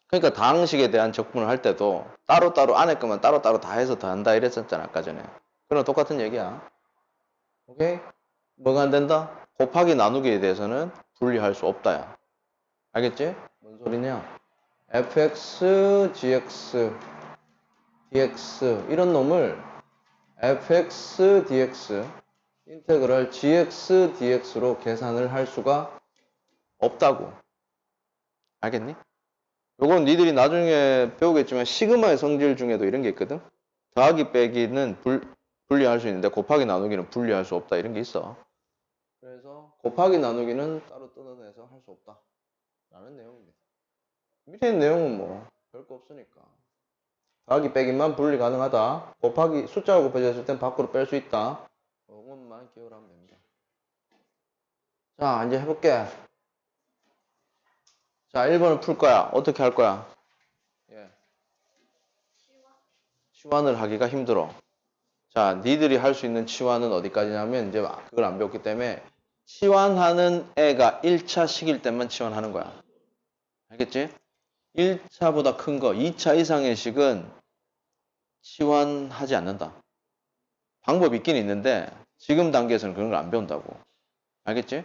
그러니까 다항식에 대한 적분을 할 때도 따로따로 안에 거만 따로따로 다 해서 더한다 이랬었잖아, 아까 전에. 그럼 똑같은 얘기야. 오케이? 뭐가 안 된다? 곱하기 나누기에 대해서는 분리할 수 없다야. 알겠지? 뭔 소리냐? fx, gx, dx 이런 놈을 fx, dx 인테그럴 gx, dx로 계산을 할 수가 없다고. 알겠니? 요건 니들이 나중에 배우겠지만 시그마의 성질 중에도 이런 게 있거든? 더하기 빼기는 분리할 수 있는데 곱하기 나누기는 분리할 수 없다 이런 게 있어. 그래서 곱하기 나누기는 따로 뜯어내서 할 수 없다 라는 내용입니다. 밑에 있는 내용은 뭐 별거 없으니까 더하기 빼기만 분리 가능하다. 곱하기 숫자가 곱해졌을 땐 밖으로 뺄 수 있다. 이것만 기억을 하면 됩니다. 자, 이제 해볼게. 자, 1번을 풀 거야. 어떻게 할 거야? 예. 치환을 하기가 힘들어. 자, 니들이 할 수 있는 치환은 어디까지냐면 이제 그걸 안 배웠기 때문에 치환하는 애가 1차식일 때만 치환하는 거야. 알겠지? 1차보다 큰 거, 2차 이상의 식은 치환하지 않는다. 방법이 있긴 있는데 지금 단계에서는 그런 걸 안 배운다고. 알겠지?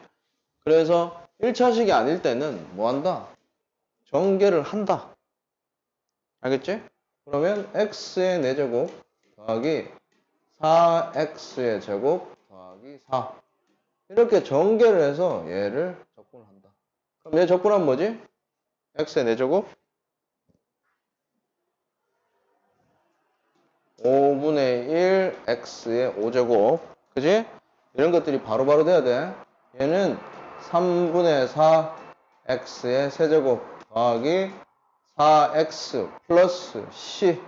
그래서 1차식이 아닐 때는 뭐 한다? 전개를 한다. 알겠지? 그러면 x의 4제곱 더하기 4x의 제곱 더하기 4 이렇게 전개를 해서 얘를 적분을 한다. 그럼 얘 적분하면 뭐지? x의 4제곱 5분의 1 x의 5제곱 그지? 이런 것들이 바로바로 돼야 돼. 얘는 3분의 4 x의 세제곱 더하기 4x 플러스 c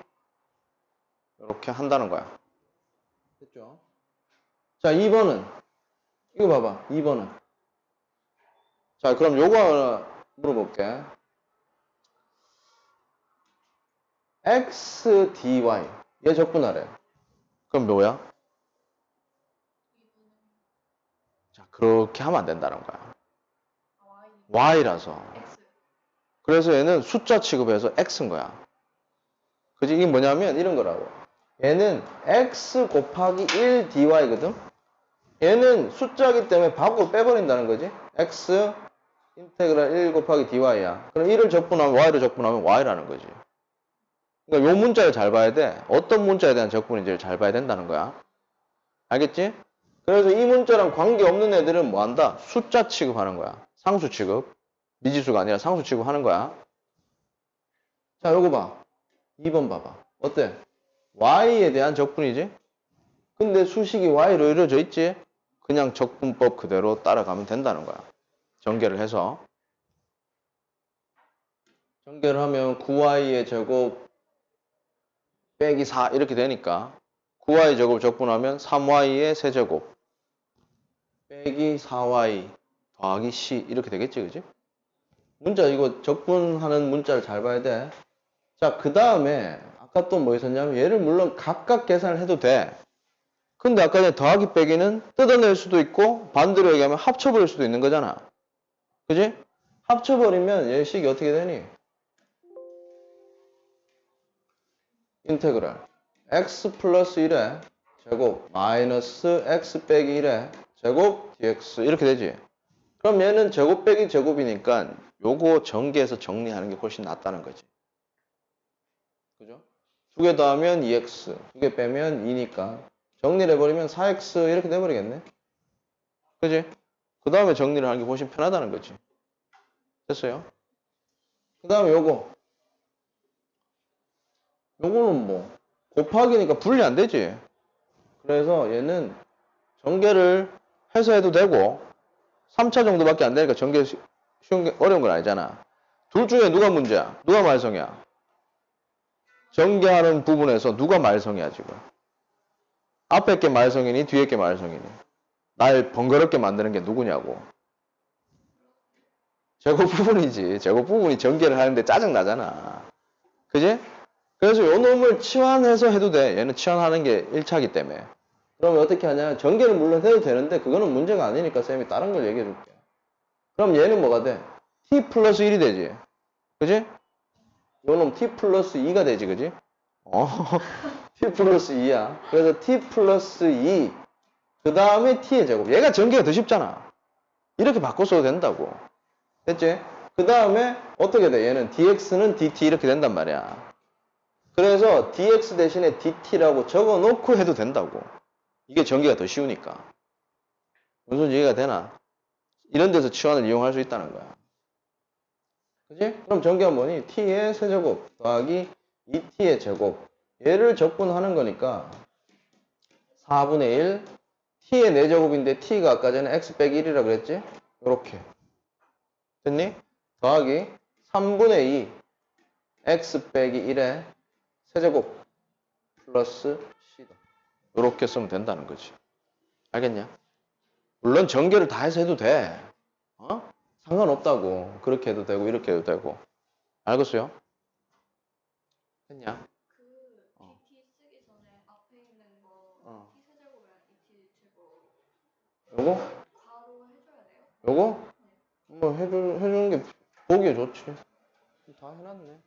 이렇게 한다는 거야. 됐죠? 자, 2번은 이거 봐봐. 2번은 자, 그럼 요거 하나 물어볼게. x dy 얘 적분하래. 그럼 뭐야? 자, 그렇게 하면 안 된다는 거야. y라서.
X.
그래서 얘는 숫자 취급해서 x인 거야. 그지? 이게 뭐냐면 이런 거라고. 얘는 x 곱하기 1 dy거든? 얘는 숫자기 때문에 밖으로 빼버린다는 거지. x 인테그랄 1 곱하기 dy야. 그럼 1을 적분하면 y를 적분하면 y라는 거지. 그러니까 요 문자를 잘 봐야 돼. 어떤 문자에 대한 적분인지를 잘 봐야 된다는 거야. 알겠지? 그래서 이 문자랑 관계없는 애들은 뭐 한다? 숫자 취급하는 거야. 상수 취급. 미지수가 아니라 상수 취급하는 거야. 자, 요거 봐. 2번 봐봐. 어때? y에 대한 적분이지? 근데 수식이 y로 이루어져 있지? 그냥 적분법 그대로 따라가면 된다는 거야. 전개를 해서. 전개를 하면 9y의 제곱 빼기 4 이렇게 되니까 9y 제곱 적분하면 3y의 세제곱 빼기 4y 더하기 c 이렇게 되겠지, 그지? 문자 이거 적분하는 문자를 잘 봐야 돼. 자, 그 다음에 아까 또 뭐 있었냐면 얘를 물론 각각 계산을 해도 돼. 근데 아까 전에 더하기 빼기는 뜯어낼 수도 있고 반대로 얘기하면 합쳐버릴 수도 있는 거잖아. 그지? 합쳐버리면 얘 식이 어떻게 되니? 인테그랄 x 플러스 1의 제곱 마이너스 x 빼기 1의 제곱 dx 이렇게 되지. 그럼 얘는 제곱 빼기 제곱이니까 요거 전개해서 정리하는 게 훨씬 낫다는 거지. 그죠? 두 개 더하면 2x, 두 개 빼면 2니까 정리를 해버리면 4x 이렇게 돼버리겠네. 그지? 그 다음에 정리를 하는 게 훨씬 편하다는 거지. 됐어요? 그 다음에 요거는 뭐 곱하기니까 분리 안 되지. 그래서 얘는 전개를 해서 해도 되고 3차 정도밖에 안 되니까 전개 쉬운 게 어려운 건 아니잖아. 둘 중에 누가 문제야? 누가 말성이야? 전개하는 부분에서 누가 말성이야 지금? 앞에 게 말성이니 뒤에 게 말성이니? 날 번거롭게 만드는 게 누구냐고. 제곱 부분이지. 제곱 부분이 전개를 하는데 짜증 나잖아. 그지? 그래서 요 놈을 치환해서 해도 돼. 얘는 치환하는 게 1차기 때문에. 그러면 어떻게 하냐? 전개를 물론 해도 되는데 그거는 문제가 아니니까 쌤이 다른 걸 얘기해 줄게. 그럼 얘는 뭐가 돼? t 플러스 1이 되지. 그지? 요 놈 t 플러스 2가 되지. 그지? t 플러스 2야. 그래서 t 플러스 2. 그 다음에 t의 제곱. 얘가 전개가 더 쉽잖아. 이렇게 바꿔 써도 된다고. 됐지? 그 다음에 어떻게 돼? 얘는 dx는 dt 이렇게 된단 말이야. 그래서 dx 대신에 dt라고 적어 놓고 해도 된다고. 이게 전개가 더 쉬우니까. 무슨 이해가 되나? 이런 데서 치환을 이용할 수 있다는 거야. 그지? 그럼 전개가 뭐니? t의 세제곱 더하기 2t의 제곱. 얘를 적분하는 거니까 4분의 1 t의 4제곱인데 t가 아까 전에 x 빼기 1이라 그랬지? 요렇게. 됐니? 더하기 3분의 2 x 빼기 1의 세제곱 플러스 c다. 요렇게 쓰면 된다는 거지. 알겠냐? 물론 전개를 다 해서 해도 돼. 상관없다고. 그렇게 해도 되고 이렇게 해도 되고. 알겠어요? 됐냐?
그 DT 쓰기 전에 앞에 있는 거 T 세제곱이랑 ET 제곱
요거?
바로 해줘야 돼요?
요거?
네.
뭐 해주는 게 보기에 좋지. 다 해놨네.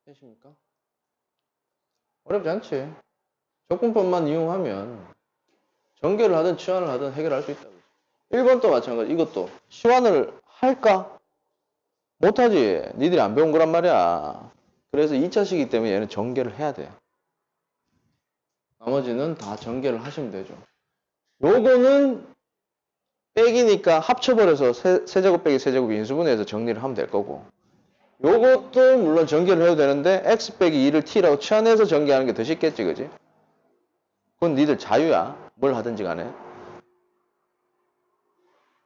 되십니까? 어렵지 않지. 적분법만 이용하면 전개를 하든 치환을 하든 해결할 수 있다고. 1번도 마찬가지. 이것도 치환을 할까? 못하지. 니들이 안 배운 거란 말이야. 그래서 2차식이기 때문에 얘는 전개를 해야 돼. 나머지는 다 전개를 하시면 되죠. 요거는 빼기니까 합쳐버려서 세제곱 빼기 세제곱 인수분해해서 정리를 하면 될 거고. 요것도 물론 전개를 해도 되는데 x 빼기 2를 t라고 치환해서 전개하는 게 더 쉽겠지, 그지? 그건 니들 자유야. 뭘 하든지 간에.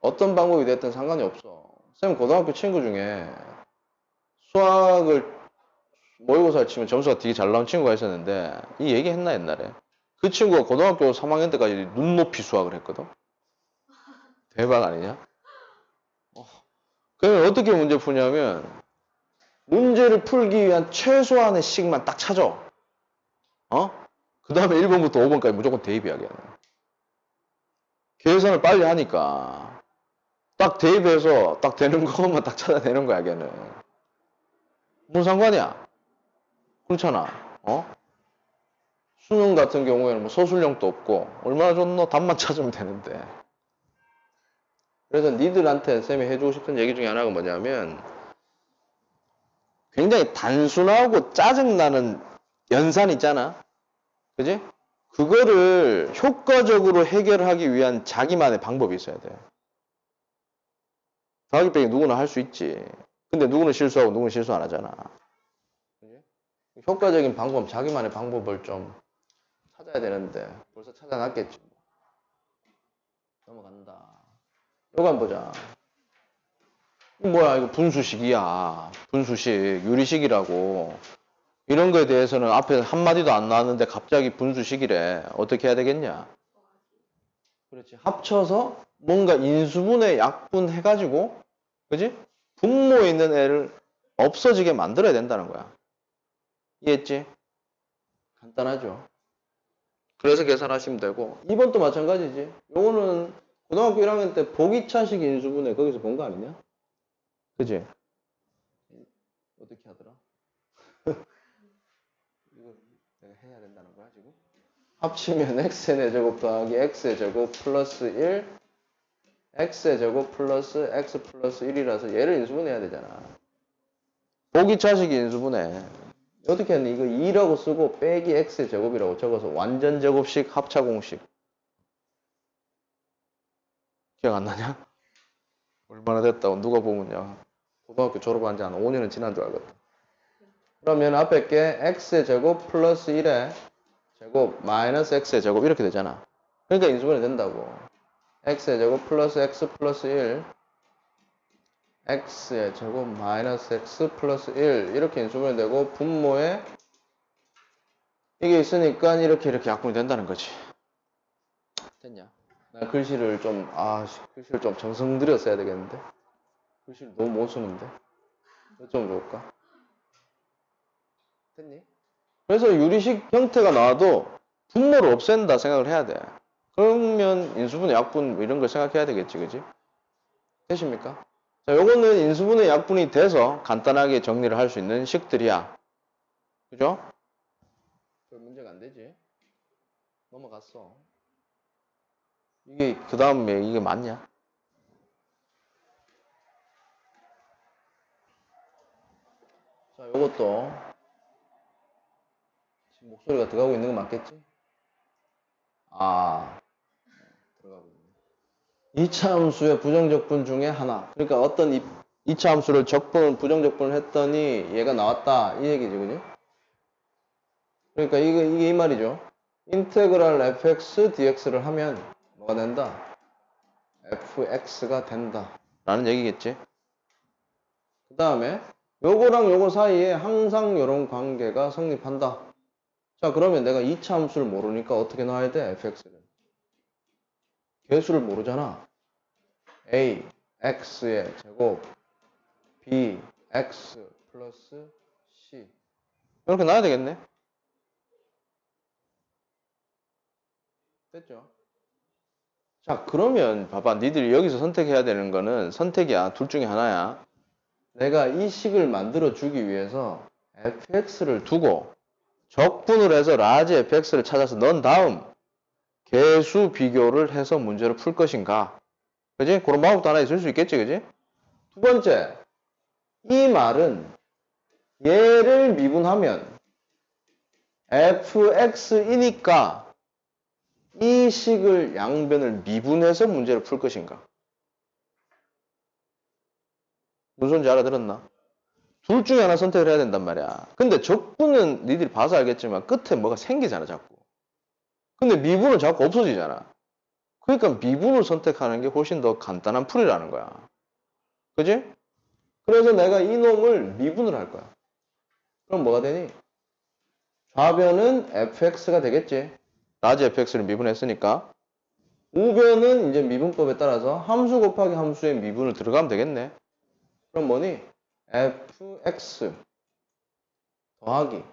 어떤 방법이 됐든 상관이 없어. 쌤 고등학교 친구 중에 수학을 모의고사를 치면 점수가 되게 잘 나온 친구가 있었는데 이 얘기 했나 옛날에? 그 친구가 고등학교 3학년 때까지 눈높이 수학을 했거든? 대박 아니냐? 그러면 어떻게 문제 푸냐면 문제를 풀기 위한 최소한의 식만 딱 찾아. 그 다음에 1번부터 5번까지 무조건 대입이야, 걔는. 계산을 빨리 하니까 딱 대입해서 딱 되는 것만 딱 찾아내는 거야, 걔는. 무슨 상관이야? 그렇잖아. 수능 같은 경우에는 뭐 소술령도 없고 얼마나 좋노? 답만 찾으면 되는데. 그래서 니들한테 쌤이 해주고 싶은 얘기 중에 하나가 뭐냐면 굉장히 단순하고 짜증나는 연산 있잖아. 그지? 그거를 효과적으로 해결하기 위한 자기만의 방법이 있어야 돼. 더하기 빼기 누구나 할 수 있지. 근데 누구는 실수하고 누구는 실수 안 하잖아. 그지? 효과적인 방법, 자기만의 방법을 좀 찾아야 되는데 벌써 찾아놨겠지. 넘어간다. 이거 한번 보자. 뭐야, 이거 분수식이야. 분수식, 유리식이라고. 이런 거에 대해서는 앞에 한마디도 안 나왔는데 갑자기 분수식이래. 어떻게 해야 되겠냐? 그렇지. 합쳐서 뭔가 인수분해 약분 해가지고, 그지? 분모에 있는 애를 없어지게 만들어야 된다는 거야. 이해했지? 간단하죠? 그래서 계산하시면 되고, 2번도 마찬가지지. 요거는 고등학교 1학년 때 보기차식 인수분해 거기서 본 거 아니냐? 그지? 어떻게 하더라? 이거 내가 해야 된다는 거야, 지금? 합치면 x의 제곱 더하기 x의 제곱 플러스 1, x의 제곱 플러스 x 플러스 1이라서 얘를 인수분해해야 되잖아. 보기차식 인수분해. 어떻게 했니? 이거 2라고 쓰고 빼기 x의 제곱이라고 적어서 완전 제곱식 합차 공식. 기억 안 나냐? 얼마나 됐다고 누가 보면요. 고등학교 졸업한 지 한 5년은 지난 줄 알겠다. 그러면 앞에 게 x의 제곱 플러스 1의 제곱 마이너스 x의 제곱 이렇게 되잖아. 그러니까 인수분해 된다고. x의 제곱 플러스 x 플러스 1 x의 제곱 마이너스 x 플러스 1 이렇게 인수분해 되고 분모에 이게 있으니까 이렇게 약분이 된다는 거지. 됐냐? 나 글씨를 좀 글씨를 좀 정성 들여 써야 되겠는데 글씨를 너무 못 쓰는데 어쩌면 좋을까? 됐니? 그래서 유리식 형태가 나와도 분모를 없앤다 생각을 해야 돼. 그러면 인수분해 약분 뭐 이런 걸 생각해야 되겠지, 그지? 되십니까? 자, 요거는 인수분해 약분이 돼서 간단하게 정리를 할 수 있는 식들이야. 그죠? 별 문제가 안 되지? 넘어갔어. 이게 그 다음에 이게 맞냐? 자, 요것도 지금 목소리가 들어가고 있는 거 맞겠지? 들어가고 있네. 2차 함수의 부정적분 중에 하나. 그러니까 어떤 2차 함수를 부정적분을 했더니 얘가 나왔다. 이 얘기지, 그지? 그러니까 이게 이 말이죠. 인테그랄 fx dx를 하면 뭐가 된다? fx가 된다. 라는 얘기겠지? 그 다음에 요거랑 요거 사이에 항상 요런 관계가 성립한다. 자, 그러면 내가 2차 함수를 모르니까 어떻게 나와야 돼? fx를. 개수를 모르잖아. a, x의 제곱, b, x 플러스 c. 이렇게 나와야 되겠네? 됐죠? 자, 그러면 봐봐. 니들이 여기서 선택해야 되는 거는 선택이야. 둘 중에 하나야. 내가 이 식을 만들어 주기 위해서 fx를 두고 적분을 해서 라지 fx를 찾아서 넣은 다음 개수 비교를 해서 문제를 풀 것인가. 그지? 그런 방법도 하나 있을 수 있겠지, 그지? 두 번째, 이 말은 얘를 미분하면 fx이니까 이 식을 양변을 미분해서 문제를 풀 것인가. 무슨 소리인지 알아들었나? 둘 중에 하나 선택을 해야 된단 말이야. 근데 적분은 니들이 봐서 알겠지만 끝에 뭐가 생기잖아, 자꾸. 근데 미분은 자꾸 없어지잖아. 그러니까 미분을 선택하는 게 훨씬 더 간단한 풀이라는 거야. 그지? 그래서 내가 이 놈을 미분을 할 거야. 그럼 뭐가 되니? 좌변은 fx가 되겠지. 라지 fx를 미분했으니까. 우변은 이제 미분법에 따라서 함수 곱하기 함수의 미분을 들어가면 되겠네. 그럼 뭐니? fx 더하기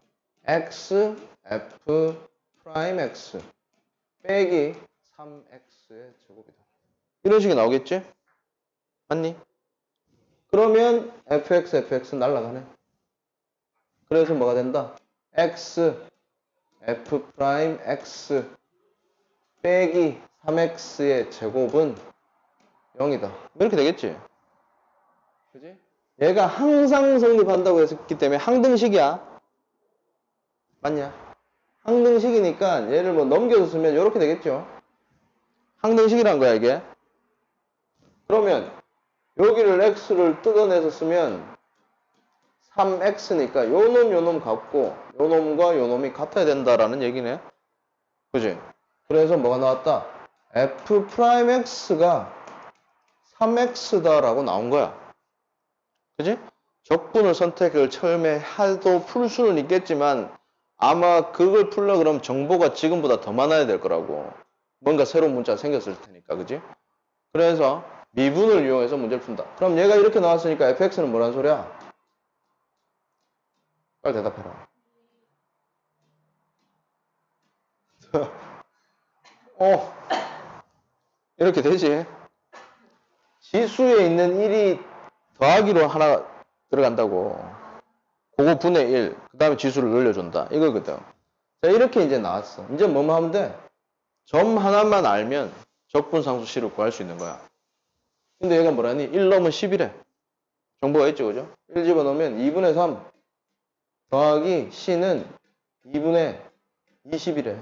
x f 프라임 x 빼기 3x의 제곱이다. 이런 식이 나오겠지? 맞니? 그러면 fx 날라가네. 그래서 뭐가 된다? x f 프라임 x 빼기 3x의 제곱은 0이다. 이렇게 되겠지? 그지? 얘가 항상 성립한다고 했기 때문에 항등식이야. 맞냐? 항등식이니까 얘를 뭐 넘겨서 쓰면 이렇게 되겠죠? 항등식이란 거야, 이게. 그러면 여기를 x를 뜯어내서 쓰면 3x니까 요 놈 같고 요 놈과 요 놈이 같아야 된다라는 얘기네. 그지? 그래서 뭐가 나왔다? f 프라임 x가 3x다라고 나온 거야. 그지? 적분을 선택을 처음에 해도 풀 수는 있겠지만 아마 그걸 풀려 그러면 정보가 지금보다 더 많아야 될 거라고. 뭔가 새로운 문자가 생겼을 테니까. 그지? 그래서 미분을 이용해서 문제를 푼다. 그럼 얘가 이렇게 나왔으니까 fx는 뭐란 소리야? 빨리 대답해라. 이렇게 되지. 지수에 있는 1이 더하기로 하나 들어간다고. 그거 분의 1. 그 다음에 지수를 늘려준다. 이거거든. 자, 이렇게 이제 나왔어. 이제 뭐만 하면 돼? 점 하나만 알면 적분상수 C를 구할 수 있는 거야. 근데 얘가 뭐라니? 1 넣으면 10이래. 정보가 있죠, 그죠? 1 집어넣으면 2분의 3 더하기 C는 2분의 20이래.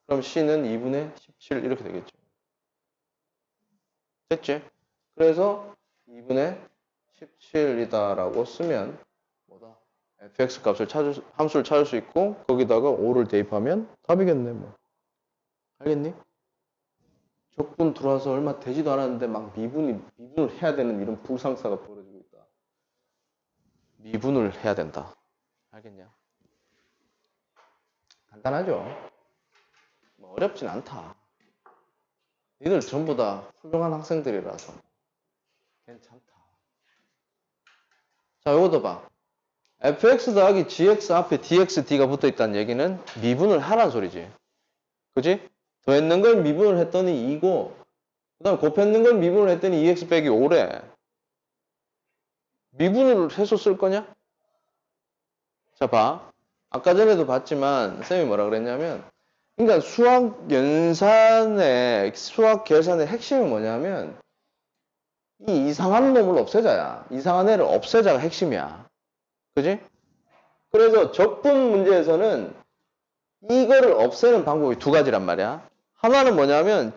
그럼 C는 2분의 17 이렇게 되겠죠. 됐지? 그래서 2분의 17이다라고 쓰면 뭐다? fx 값을 함수를 찾을 수 있고 거기다가 5를 대입하면 답이겠네 뭐. 알겠니? 적분 들어와서 얼마 되지도 않았는데 막 미분을 해야 되는 이런 불상사가 벌어지고 있다. 미분을 해야 된다. 알겠냐? 간단하죠? 뭐 어렵진 않다. 니들 전부 다 훌륭한 학생들이라서 괜찮다. 자, 요것도 봐. fx 더하기 gx 앞에 dx, d가 붙어 있다는 얘기는 미분을 하란 소리지. 그지? 더했는 걸 미분을 했더니 2고 그 다음에 곱했는 걸 미분을 했더니 2x 빼기 5래. 미분을 해서 쓸 거냐? 자, 봐. 아까 전에도 봤지만 쌤이 뭐라 그랬냐면 그러니까 수학 계산의 핵심이 뭐냐면 이 이상한 놈을 없애자야. 이상한 애를 없애자가 핵심이야. 그지? 그래서 적분 문제에서는 이거를 없애는 방법이 두 가지란 말이야. 하나는 뭐냐면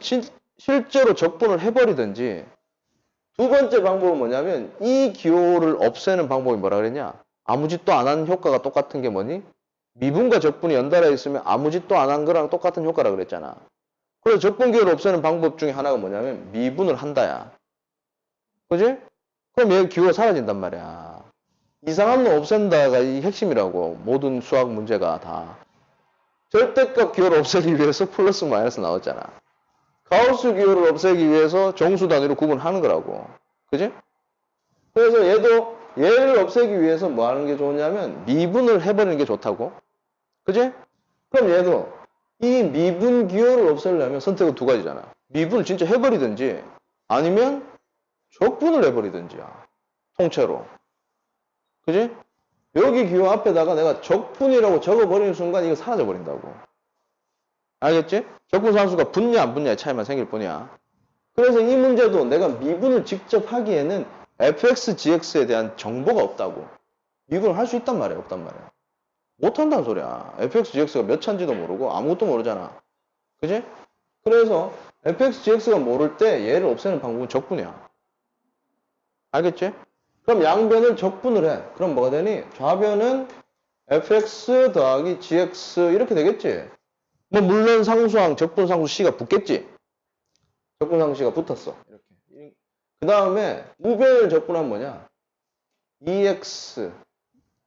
실제로 적분을 해버리든지 두 번째 방법은 뭐냐면 이 기호를 없애는 방법이 뭐라 그랬냐? 아무 짓도 안 한 효과가 똑같은 게 뭐니? 미분과 적분이 연달아 있으면 아무 짓도 안 한 거랑 똑같은 효과라 그랬잖아. 그래서 적분 기호를 없애는 방법 중에 하나가 뭐냐면 미분을 한다야. 그지? 그럼 얘 기호가 사라진단 말이야. 이상한 놈 없앤다가 이 핵심이라고. 모든 수학 문제가 다. 절대값 기호를 없애기 위해서 플러스 마이너스 나왔잖아. 가우스 기호를 없애기 위해서 정수 단위로 구분하는 거라고. 그지? 그래서 얘를 없애기 위해서 뭐 하는 게 좋냐면 미분을 해버리는 게 좋다고. 그지? 그럼 얘도 이 미분 기호를 없애려면 선택은 두 가지잖아. 미분을 진짜 해버리든지 아니면 적분을 해버리든지야. 통째로. 그지? 여기 기호 앞에다가 내가 적분이라고 적어버리는 순간 이거 사라져버린다고. 알겠지? 적분상수가 붙냐 안 붙냐의 차이만 생길 뿐이야. 그래서 이 문제도 내가 미분을 직접 하기에는 fx, gx에 대한 정보가 없다고. 미분을 할 수 있단 말이야, 없단 말이야. 못한다는 소리야. fx, gx가 몇 차인지도 모르고 아무것도 모르잖아. 그지? 그래서 fx, gx가 모를 때 얘를 없애는 방법은 적분이야. 알겠지? 그럼 양변을 적분을 해. 그럼 뭐가 되니? 좌변은 fx 더하기 gx 이렇게 되겠지? 뭐 물론 상수항, 적분상수 c가 붙겠지? 적분 상식이 붙었어. 이렇게. 그 다음에 우변을 적분하면 뭐냐? 2x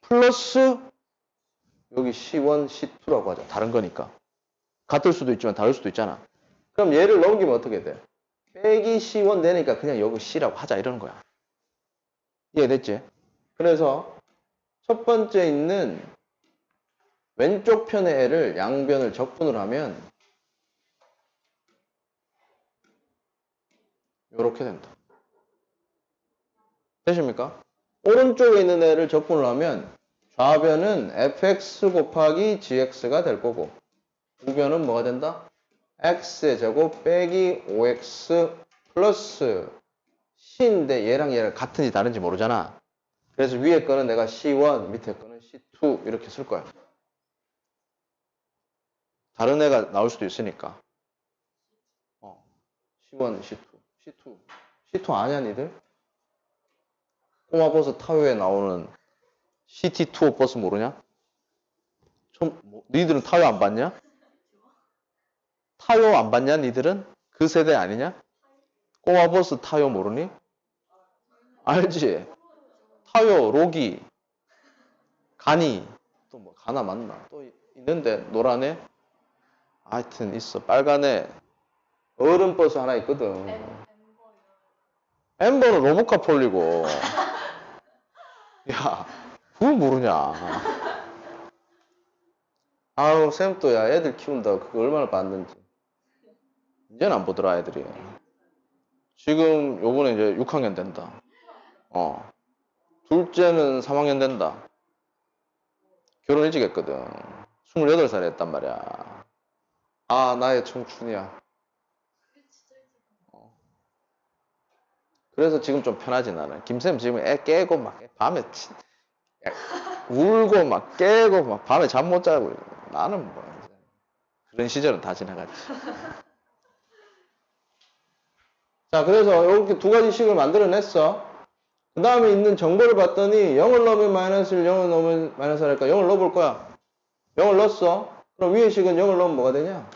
플러스 여기 C1, C2라고 하자. 다른 거니까. 같을 수도 있지만 다를 수도 있잖아. 그럼 얘를 넘기면 어떻게 돼? 빼기 C1 되니까 그냥 여기 C라고 하자 이러는 거야. 이해됐지? 그래서 첫 번째 있는 왼쪽 편의 애를 양변을 적분을 하면 이렇게 된다. 되십니까? 오른쪽에 있는 애를 적분을 하면 좌변은 fx 곱하기 gx가 될 거고 우변은 뭐가 된다? x의 제곱 빼기 5x 플러스 c인데 얘랑 얘랑 같은지 다른지 모르잖아. 그래서 위에 거는 내가 c1, 밑에 거는 c2 이렇게 쓸 거야. 다른 애가 나올 수도 있으니까. C1, C2, C2 아냐 니들? 꼬마버스 타요에 나오는 CT2 버스 모르냐? 니들은 타요 안 봤냐? 타요 안 봤냐 니들은? 그 세대 아니냐? 꼬마버스 타요 모르니? 알지? 타요, 로기, 가니 또 뭐 가나 맞나? 또 있는데 노란 애? 하여튼 있어. 빨간 애 어른 버스 하나 있거든. 엠버는 로보카 폴리고. 야, 그걸 모르냐? 아우, 쌤 또 야, 애들 키운다. 그거 얼마나 봤는지. 이제는 안 보더라, 애들이. 지금 요번에 이제 6학년 된다. 둘째는 3학년 된다. 결혼 일찍 했거든. 28살에 했단 말이야. 아, 나의 청춘이야. 그래서 지금 좀 편하지, 나는. 김쌤 지금 애 깨고 막 밤에 울고 막 깨고 막 밤에 잠 못 자고. 나는 뭐, 이제 그런 시절은 다 지나갔지. 자, 그래서 이렇게 두 가지 식을 만들어냈어. 그 다음에 있는 정보를 봤더니 0을 넣으면 마이너스 1, 0을 넣으면 마이너스 4니까 0을 넣어볼 거야. 0을 넣었어. 그럼 위의 식은 0을 넣으면 뭐가 되냐?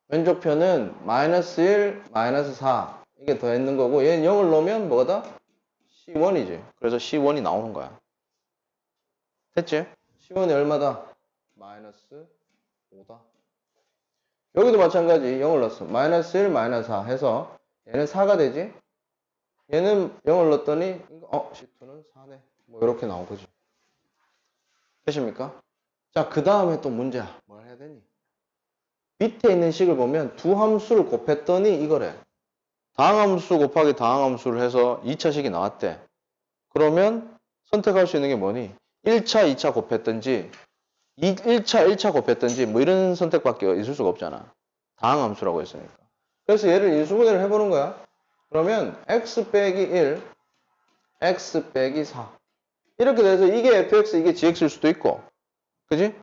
왼쪽 편은 마이너스 1, 마이너스 4 이게 더했는 거고 얘는 0을 넣으면 뭐가 다? C1이지. 그래서 C1이 나오는 거야. 됐지? C1이 얼마다? 마이너스 5다. 여기도 마찬가지 0을 넣었어. 마이너스 1, 마이너스 4 해서 얘는 4가 되지? 얘는 0을 넣었더니 C2는 4네. 뭐 이렇게 나온 거지. 되십니까? 자, 그 다음에 또 문제야. 뭘 해야 되니? 밑에 있는 식을 보면 두 함수를 곱했더니 이거래. 다항함수 곱하기 다항함수를 해서 2차 식이 나왔대. 그러면 선택할 수 있는 게 뭐니? 1차, 2차 곱했든지 1차, 1차 곱했든지 뭐 이런 선택밖에 있을 수가 없잖아. 다항함수라고 했으니까. 그래서 얘를 인수분해를 해보는 거야. 그러면 x 빼기 1, x 빼기 4 이렇게 돼서 이게 fx, 이게 gx일 수도 있고 그지?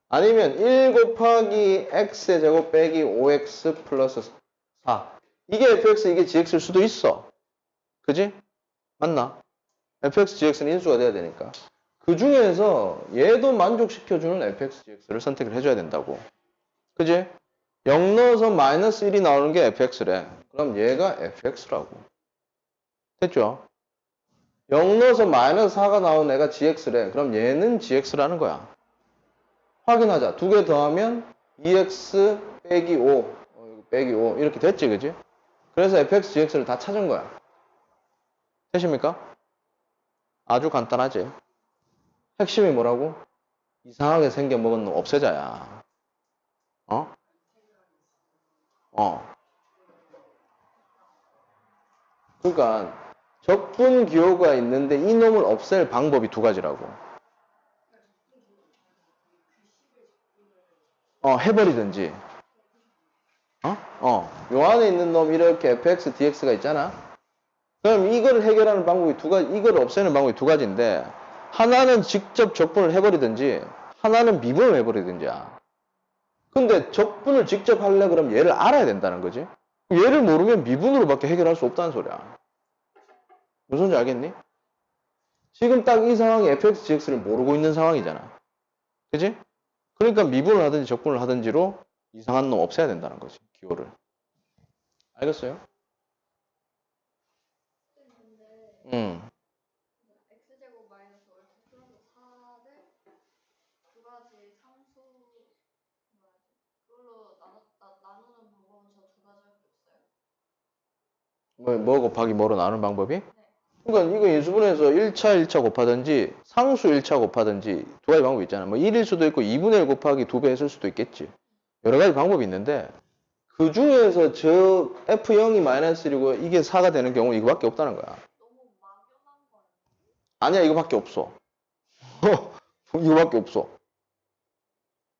아니면 1 곱하기 x의 제곱 빼기 5x 플러스 4 이게 fx, 이게 gx일 수도 있어. 그지? 맞나? fx, gx는 인수가 돼야 되니까. 그 중에서 얘도 만족시켜주는 fx, gx를 선택을 해줘야 된다고. 그지? 0 넣어서 마이너스 1이 나오는 게 fx래. 그럼 얘가 fx라고. 됐죠? 0 넣어서 마이너스 4가 나온 애가 gx래. 그럼 얘는 gx라는 거야. 확인하자. 두 개 더하면 2x 빼기 5. 빼기 5. 이렇게 됐지, 그지? 그래서 fx, gx를 다 찾은 거야. 되십니까? 아주 간단하지? 핵심이 뭐라고? 이상하게 생겨 먹은 놈 없애자야. 그러니까 적분 기호가 있는데 이 놈을 없앨 방법이 두 가지라고. 해버리든지. 요 안에 있는 놈 이렇게 fx, dx가 있잖아. 그럼 이걸 해결하는 방법이 두 가지, 이걸 없애는 방법이 두 가지인데 하나는 직접 적분을 해버리든지 하나는 미분을 해버리든지야. 근데 적분을 직접 하려 그러면 얘를 알아야 된다는 거지. 얘를 모르면 미분으로밖에 해결할 수 없다는 소리야. 무슨 소리인지 알겠니? 지금 딱 이 상황에 fx, gx를 모르고 있는 상황이잖아. 그지? 그러니까 미분을 하든지 적분을 하든지로 이상한 놈 없애야 된다는 거지. 기호를. 알겠어요?
근데
응.
x제곱 마이너스 월트 플러스 4를 두 가지 상수 뭐라지? 그걸로 나누는 방법은 저 두 가지밖에 없어요.
뭐 곱하기 뭐로 나누는 방법이?
네.
그러니까 이거 인수분해에서 1차 곱하든지 상수 1차 곱하든지 두 가지 방법이 있잖아. 뭐 1일 수도 있고 2분의 1 곱하기 2배 했을 수도 있겠지. 여러 가지 방법이 있는데 그 중에서 저 F0이 마이너스 1이고 이게 4가 되는 경우 이거밖에 없다는 거야.
너무 막연한 거 아니에요?
아니야, 이거밖에 없어. 이거밖에 없어.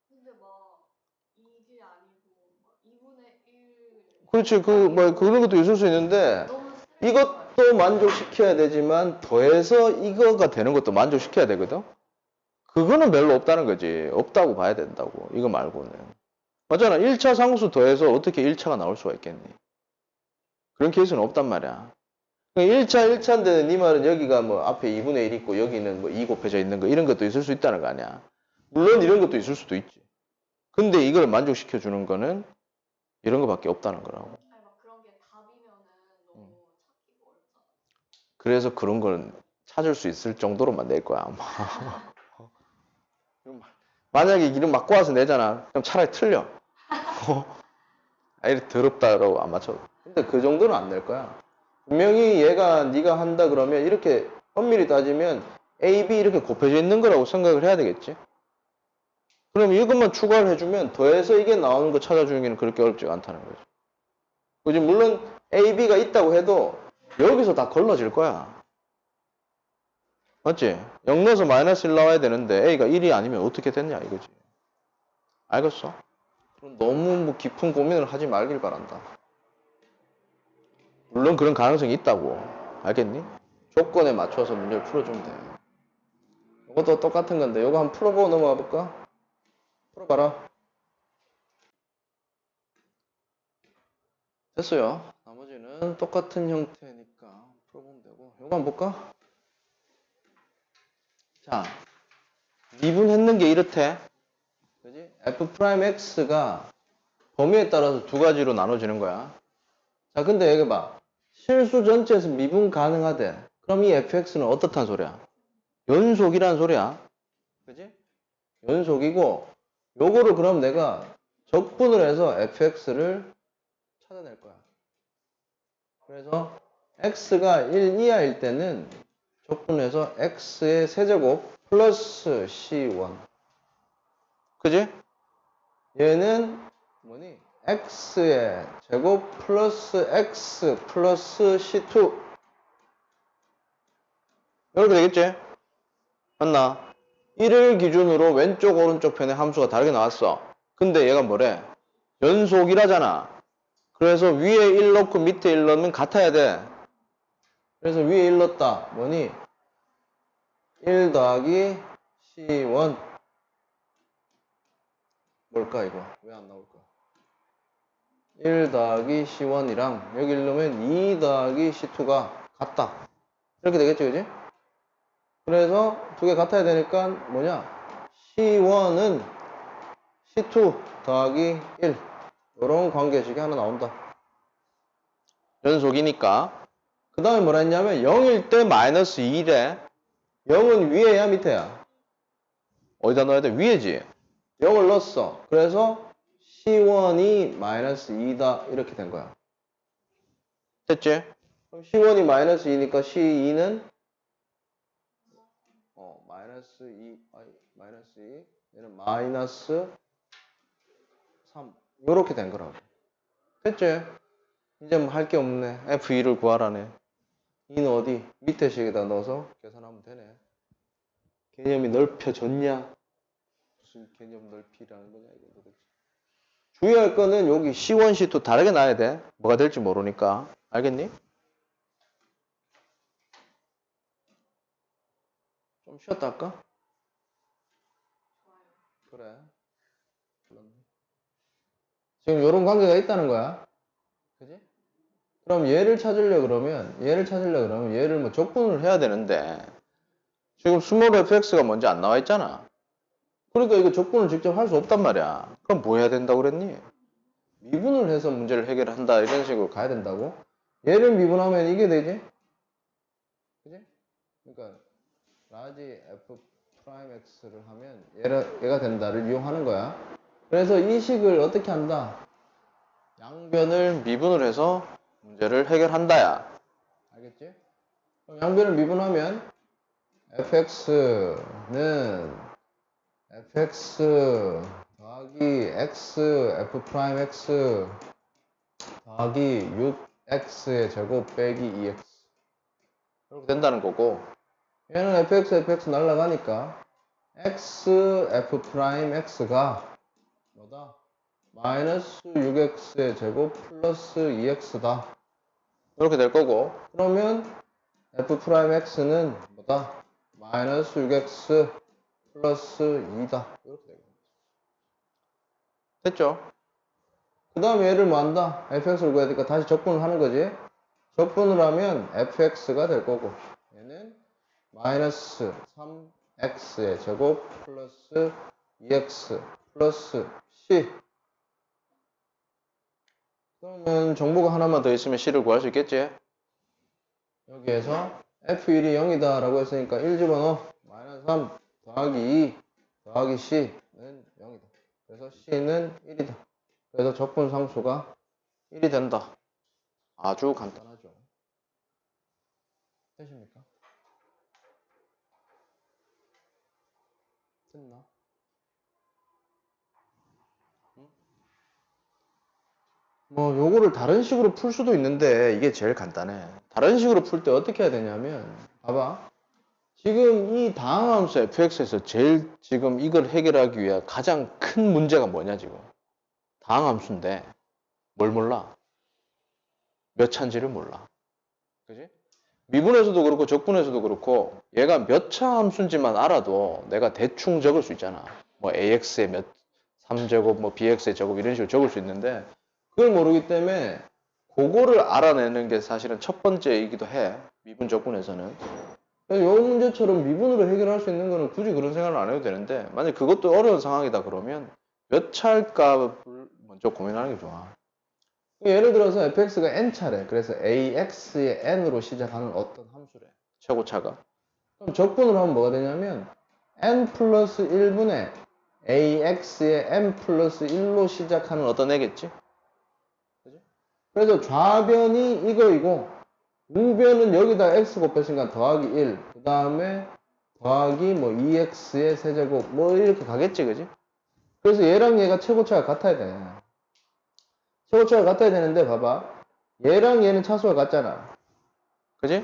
근데 막 이게 아니고 막 2분의 1
그렇지, 그런 것도 있을 수 있는데
너무
이것도 만족시켜야 되지만 더해서 이거가 되는 것도 만족시켜야 되거든. 그거는 별로 없다는 거지. 없다고 봐야 된다고. 이거 말고는. 맞잖아. 1차 상수 더해서 어떻게 1차가 나올 수가 있겠니? 그런 케이스는 없단 말이야. 1차인데 네 말은 여기가 뭐 앞에 2분의 1 있고 여기는 뭐 2 곱해져 있는 거 이런 것도 있을 수 있다는 거 아니야. 물론 이런 것도 있을 수도 있지. 근데 이걸 만족시켜 주는 거는 이런 거밖에 없다는 거라고.
아니 막 그런 게 답이면은 너무 찾기가 어렵잖아.
그래서 그런 걸 찾을 수 있을 정도로만 낼 거야, 아마. 만약에 이름 막 꼬아서 내잖아. 그럼 차라리 틀려. 아예 더럽다라고 안 맞춰. 근데 그 정도는 안 낼 거야. 분명히 얘가 네가 한다 그러면 이렇게 엄밀히 따지면 A, B 이렇게 곱해져 있는 거라고 생각을 해야 되겠지. 그럼 이것만 추가를 해주면 더해서 이게 나오는 거 찾아주기는 그렇게 어렵지가 않다는 거죠. 그지? 물론 A, B가 있다고 해도 여기서 다 걸러질 거야. 맞지? 0 넣어서 마이너스 1 나와야 되는데 A가 1이 아니면 어떻게 됐냐 이거지. 알겠어? 그럼 너무 뭐 깊은 고민을 하지 말길 바란다. 물론 그런 가능성이 있다고. 알겠니? 조건에 맞춰서 문제를 풀어주면 돼. 이것도 똑같은 건데 이거 한번 풀어보고 넘어가 볼까? 풀어봐라. 됐어요. 나머지는 똑같은 형태니까 풀어보면 되고 이거 한번 볼까? 자, 미분했는 게 이렇대. 그지? F'X가 범위에 따라서 두 가지로 나눠지는 거야. 자, 근데 여기 봐. 실수 전체에서 미분 가능하대. 그럼 이 fx는 어떻단 소리야? 연속이란 소리야. 그지? 연속이고, 요거를 그럼 내가 적분을 해서 fx를 찾아낼 거야. 그래서 x가 1 이하일 때는 적분해서 x의 세제곱 플러스 c1. 그지? 얘는 뭐니? x의 제곱 플러스 x 플러스 c2 이렇게 되겠지? 맞나? 1을 기준으로 왼쪽 오른쪽 편에 함수가 다르게 나왔어. 근데 얘가 뭐래? 연속이라잖아. 그래서 위에 1 넣고 밑에 1 넣으면 같아야 돼. 그래서 위에 1 넣었다. 뭐니? 1 더하기 c1 뭘까 이거? 왜 안 나올까? 1 더하기 C1이랑 여기 넣으면 2 더하기 C2가 같다. 이렇게 되겠죠, 그지? 그래서 두 개 같아야 되니까 뭐냐? C1은 C2 더하기 1. 이런 관계식이 하나 나온다. 연속이니까. 그 다음에 뭐라 했냐면 0일 때 마이너스 2래. 0은 위에야 밑에야? 어디다 넣어야 돼? 위에지. 0을 넣었어. 그래서 C1이 마이너스 2다. 이렇게 된 거야. 됐지? 그럼 C1이 마이너스 2니까 C2는 마이너스 2, 마이너스 2, 얘는 마이너스 3. 요렇게 된 거라고. 됐지? 이제 뭐 할 게 없네. F2를 구하라네. 2는 어디? 밑에 식에다 넣어서 계산하면 되네. 개념이 넓혀졌냐? 무슨 개념 넓히라는 거냐, 이거 도대체. 주의할 거는 여기 C1, C2 다르게 놔야 돼. 뭐가 될지 모르니까. 알겠니? 좀 쉬었다 할까? 그래. 지금 이런 관계가 있다는 거야. 그지? 그럼 얘를 찾으려 그러면 얘를 뭐 적분을 해야 되는데 지금 스몰 fx가 먼저 안 나와 있잖아. 그러니까 이거 적분을 직접 할 수 없단 말이야. 그럼 뭐 해야 된다고 그랬니? 미분을 해서 문제를 해결한다 이런 식으로 가야 된다고. 얘를 미분하면 이게 되지, 그지? 그러니까 라지 f 프라임 x를 하면 얘가 된다를 이용하는 거야. 그래서 이 식을 어떻게 한다? 양변을 미분을 해서 문제를 해결한다야. 알겠지? 그럼 양변을 미분하면 fx는 fx 더하기 x f 프라임 x 더하기 6x의 제곱 빼기 2x 이렇게 된다는 거고, 얘는 fx 날라가니까 x f 프라임 x가 뭐다? 마이너스 6x의 제곱 플러스 2x다 이렇게 될 거고, 그러면 f 프라임 x는 뭐다? 마이너스 6x 플러스 2다 이렇게 되겠죠. 됐죠? 그 다음에 얘를 뭐 한다? fx를 구해야 되니까 다시 적분을 하는 거지. 적분을 하면 fx가 될 거고, 얘는 마이너스 3x의 제곱 플러스 2x 플러스 c. 그러면 정보가 하나만 더 있으면 c를 구할 수 있겠지? 여기에서 f1이 0이다 라고 했으니까 1 집어넣어. 마이너스 3 더하기 2 더하기 c는 0이다. 그래서 c는 1이다. 그래서 적분 상수가 1이 된다. 아주 간단하죠. 되십니까? 됐나? 뭐 요거를 다른 식으로 풀 수도 있는데 이게 제일 간단해. 다른 식으로 풀 때 어떻게 해야 되냐면, 봐봐. 지금 이 다항함수 fx에서 제일 지금 이걸 해결하기 위해 가장 큰 문제가 뭐냐 지금. 다항함수인데 뭘 몰라? 몇 차인지를 몰라. 그지? 미분에서도 그렇고 적분에서도 그렇고 얘가 몇 차 함수인지만 알아도 내가 대충 적을 수 있잖아. 뭐 ax의 몇 3제곱 뭐 bx의 제곱 이런 식으로 적을 수 있는데, 그걸 모르기 때문에 그거를 알아내는 게 사실은 첫 번째이기도 해. 미분 적분에서는. 그래서 이 문제처럼 미분으로 해결할 수 있는 거는 굳이 그런 생각을 안 해도 되는데, 만약 그것도 어려운 상황이다 그러면 몇 차일까 먼저 고민하는 게 좋아. 예를 들어서 fx가 n차래. 그래서 ax의 n으로 시작하는 어떤 함수래. 최고차가. 그럼 적분으로 하면 뭐가 되냐면 n 플러스 1분의 ax의 n 플러스 1로 시작하는 어떤 애겠지? 그지? 그래서 좌변이 이거이고 우변은 여기다 x 곱했으니까 더하기 1, 그 다음에 더하기 뭐 2x의 세제곱 뭐 이렇게 가겠지, 그지? 그래서 얘랑 얘가 최고차가 같아야 돼. 최고차가 같아야 되는데 봐봐, 얘랑 얘는 차수가 같잖아, 그지?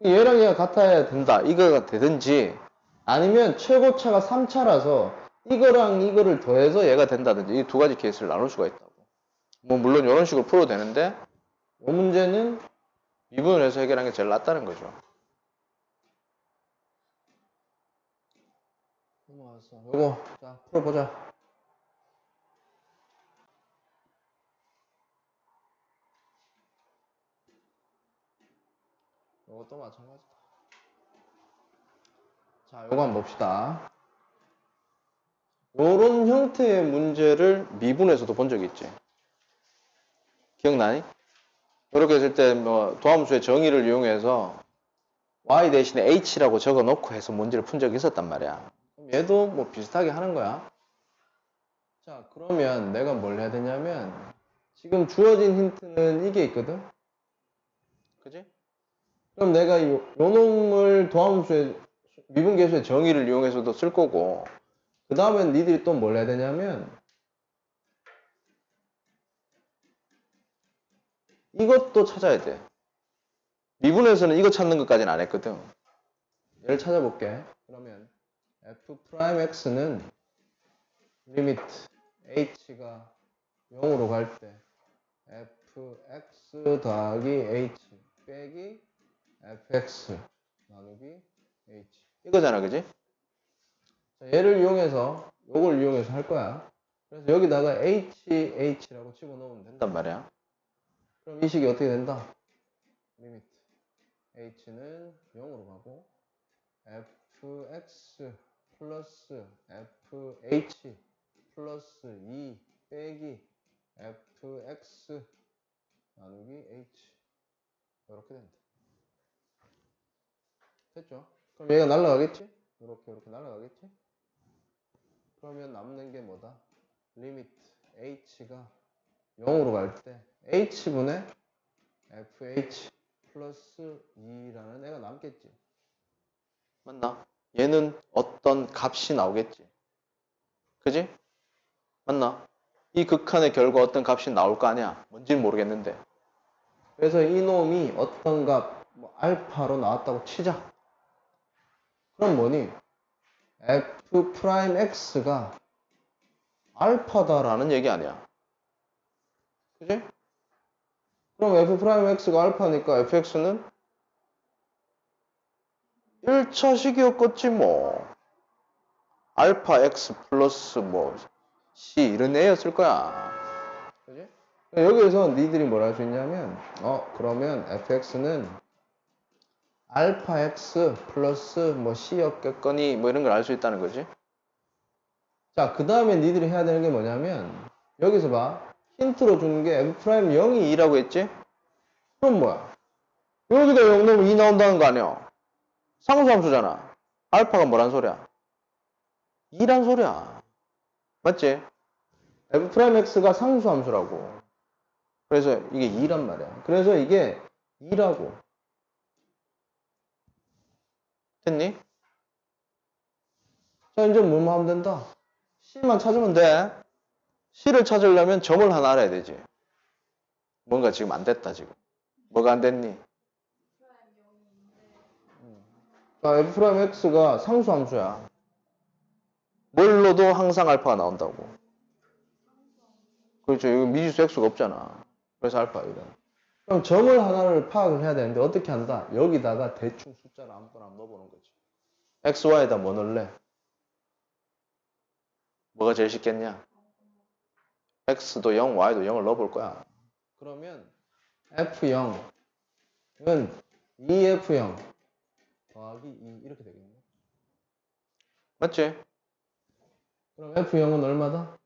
얘랑 얘가 같아야 된다, 이거가 되든지 아니면 최고차가 3차라서 이거랑 이거를 더해서 얘가 된다든지, 이 두 가지 케이스를 나눌 수가 있다고. 뭐 물론 이런 식으로 풀어도 되는데 이 문제는 미분을 해서 해결하는 게 제일 낫다는 거죠. 넘어갔어. 요거 자 풀어보자. 요것도 마찬가지다. 자, 요거 한번 봅시다. 요런 형태의 문제를 미분에서도 본 적이 있지. 기억나니? 이렇게 했을 때 뭐 도함수의 정의를 이용해서 y 대신에 h라고 적어 놓고 해서 문제를 푼 적이 있었단 말이야. 얘도 뭐 비슷하게 하는 거야. 자, 그러면 내가 뭘 해야 되냐면 지금 주어진 힌트는 이게 있거든? 그지? 그럼 내가 요 놈을 도함수의 미분계수의 정의를 이용해서도 쓸 거고, 그 다음엔 니들이 또 뭘 해야 되냐면 이것도 찾아야 돼. 미분에서는 이거 찾는 것까지는 안 했거든. 얘를 찾아볼게. 그러면 f 프라임 x는 리미트 h가 0으로 갈 때 fx 더하기 h 빼기 fx 나누기 h 이거잖아, 그지? 자, 얘를 이용해서 요걸 이용해서 할 거야. 그래서 여기다가 h라고 집어넣으면 된단 말이야. 그럼 이 식이 어떻게 된다? 리미트 h는 0으로 가고 fx 플러스 fh 플러스 2 빼기 fx 나누기 h 이렇게 된다. 됐죠? 그럼 얘가 날라가겠지? 이렇게 날라가겠지? 그러면 남는 게 뭐다? 리미트 h가 0으로 갈 때 h분의 fh 플러스 2라는 애가 남겠지. 맞나? 얘는 어떤 값이 나오겠지. 그지? 맞나? 이 극한의 결과 어떤 값이 나올 거 아니야. 뭔지는 모르겠는데. 그래서 이놈이 어떤 값, 뭐 알파로 나왔다고 치자. 그럼 뭐니? f 프라임 x가 알파다라는 얘기 아니야. 그지? 그럼 f 프라임 x가 알파니까 fx는 1차식이었겠지 뭐. 알파 x 플러스 뭐 c 이런 애였을 거야. 그지? 여기에서 니들이 뭘 할 수 있냐면 그러면 fx는 알파 x 플러스 뭐 c였겠거니 뭐 이런 걸 알 수 있다는 거지. 자, 그 다음에 니들이 해야 되는 게 뭐냐면 여기서 봐. 힌트로 준 게 f'0이 2라고 했지? 그럼 뭐야? 여기다 0 넣으면 2 나온다는 거 아니야? 상수함수잖아. 알파가 뭐란 소리야? 2란 소리야. 맞지? f'x가 상수함수라고. 그래서 이게 2란 말이야. 그래서 이게 2라고. 됐니? 자, 이제 뭐만 하면 된다? C만 찾으면 돼. C를 찾으려면 점을 하나 알아야 되지. 뭔가 지금 안 됐다, 지금. 뭐가 안 됐니?
프라임 0인데
자, f'x가 상수함수야. 뭘 넣어도 항상 알파가 나온다고. 그렇죠. 이거 미지수 x가 없잖아. 그래서 알파 이거. 그럼 점을 하나를 파악을 해야 되는데 어떻게 한다? 여기다가 대충 숫자를 아무거나 넣어보는 거지. x, y에다 뭐 넣을래? 뭐가 제일 쉽겠냐? x도 0, y도 0을 넣어볼 거야. 그러면 f0은 2f0 더하기 2 이렇게 되겠네. 맞지? 그럼 f0은 얼마다?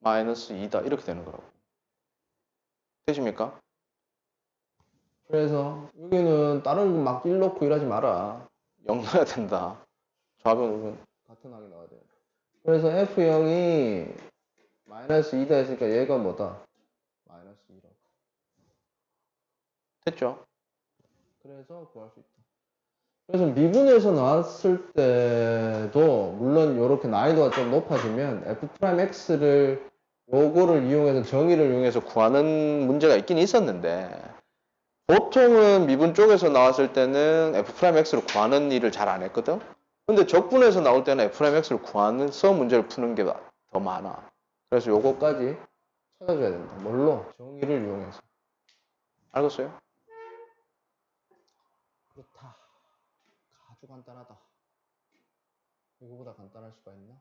마이너스 2다 이렇게 되는 거라고. 되십니까? 그래서 여기는 다른 거 막 1 넣고 일하지 마라. 0 넣어야 된다. 좌변 같은 항이 나와야 돼. 그래서 f0이 마이너스 2다 했으니까 얘가 뭐다? 마이너스 2라고. 됐죠? 그래서 구할 수 있다. 그래서 미분에서 나왔을 때도 물론 이렇게 난이도가 좀 높아지면 f'x를 요거를 이용해서 정의를 이용해서 구하는 문제가 있긴 있었는데 보통은 미분 쪽에서 나왔을 때는 f'x를 구하는 일을 잘 안 했거든? 근데 적분에서 나올 때는 f'x를 구하면서 문제를 푸는 게 더 많아. 그래서 요거까지 찾아줘야 된다. 뭘로? 정의를 이용해서. 알겠어요? 그렇다. 아주 간단하다. 이거보다 간단할 수가 있나?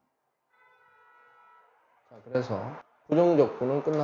자, 그래서 부정적분은 끝났다.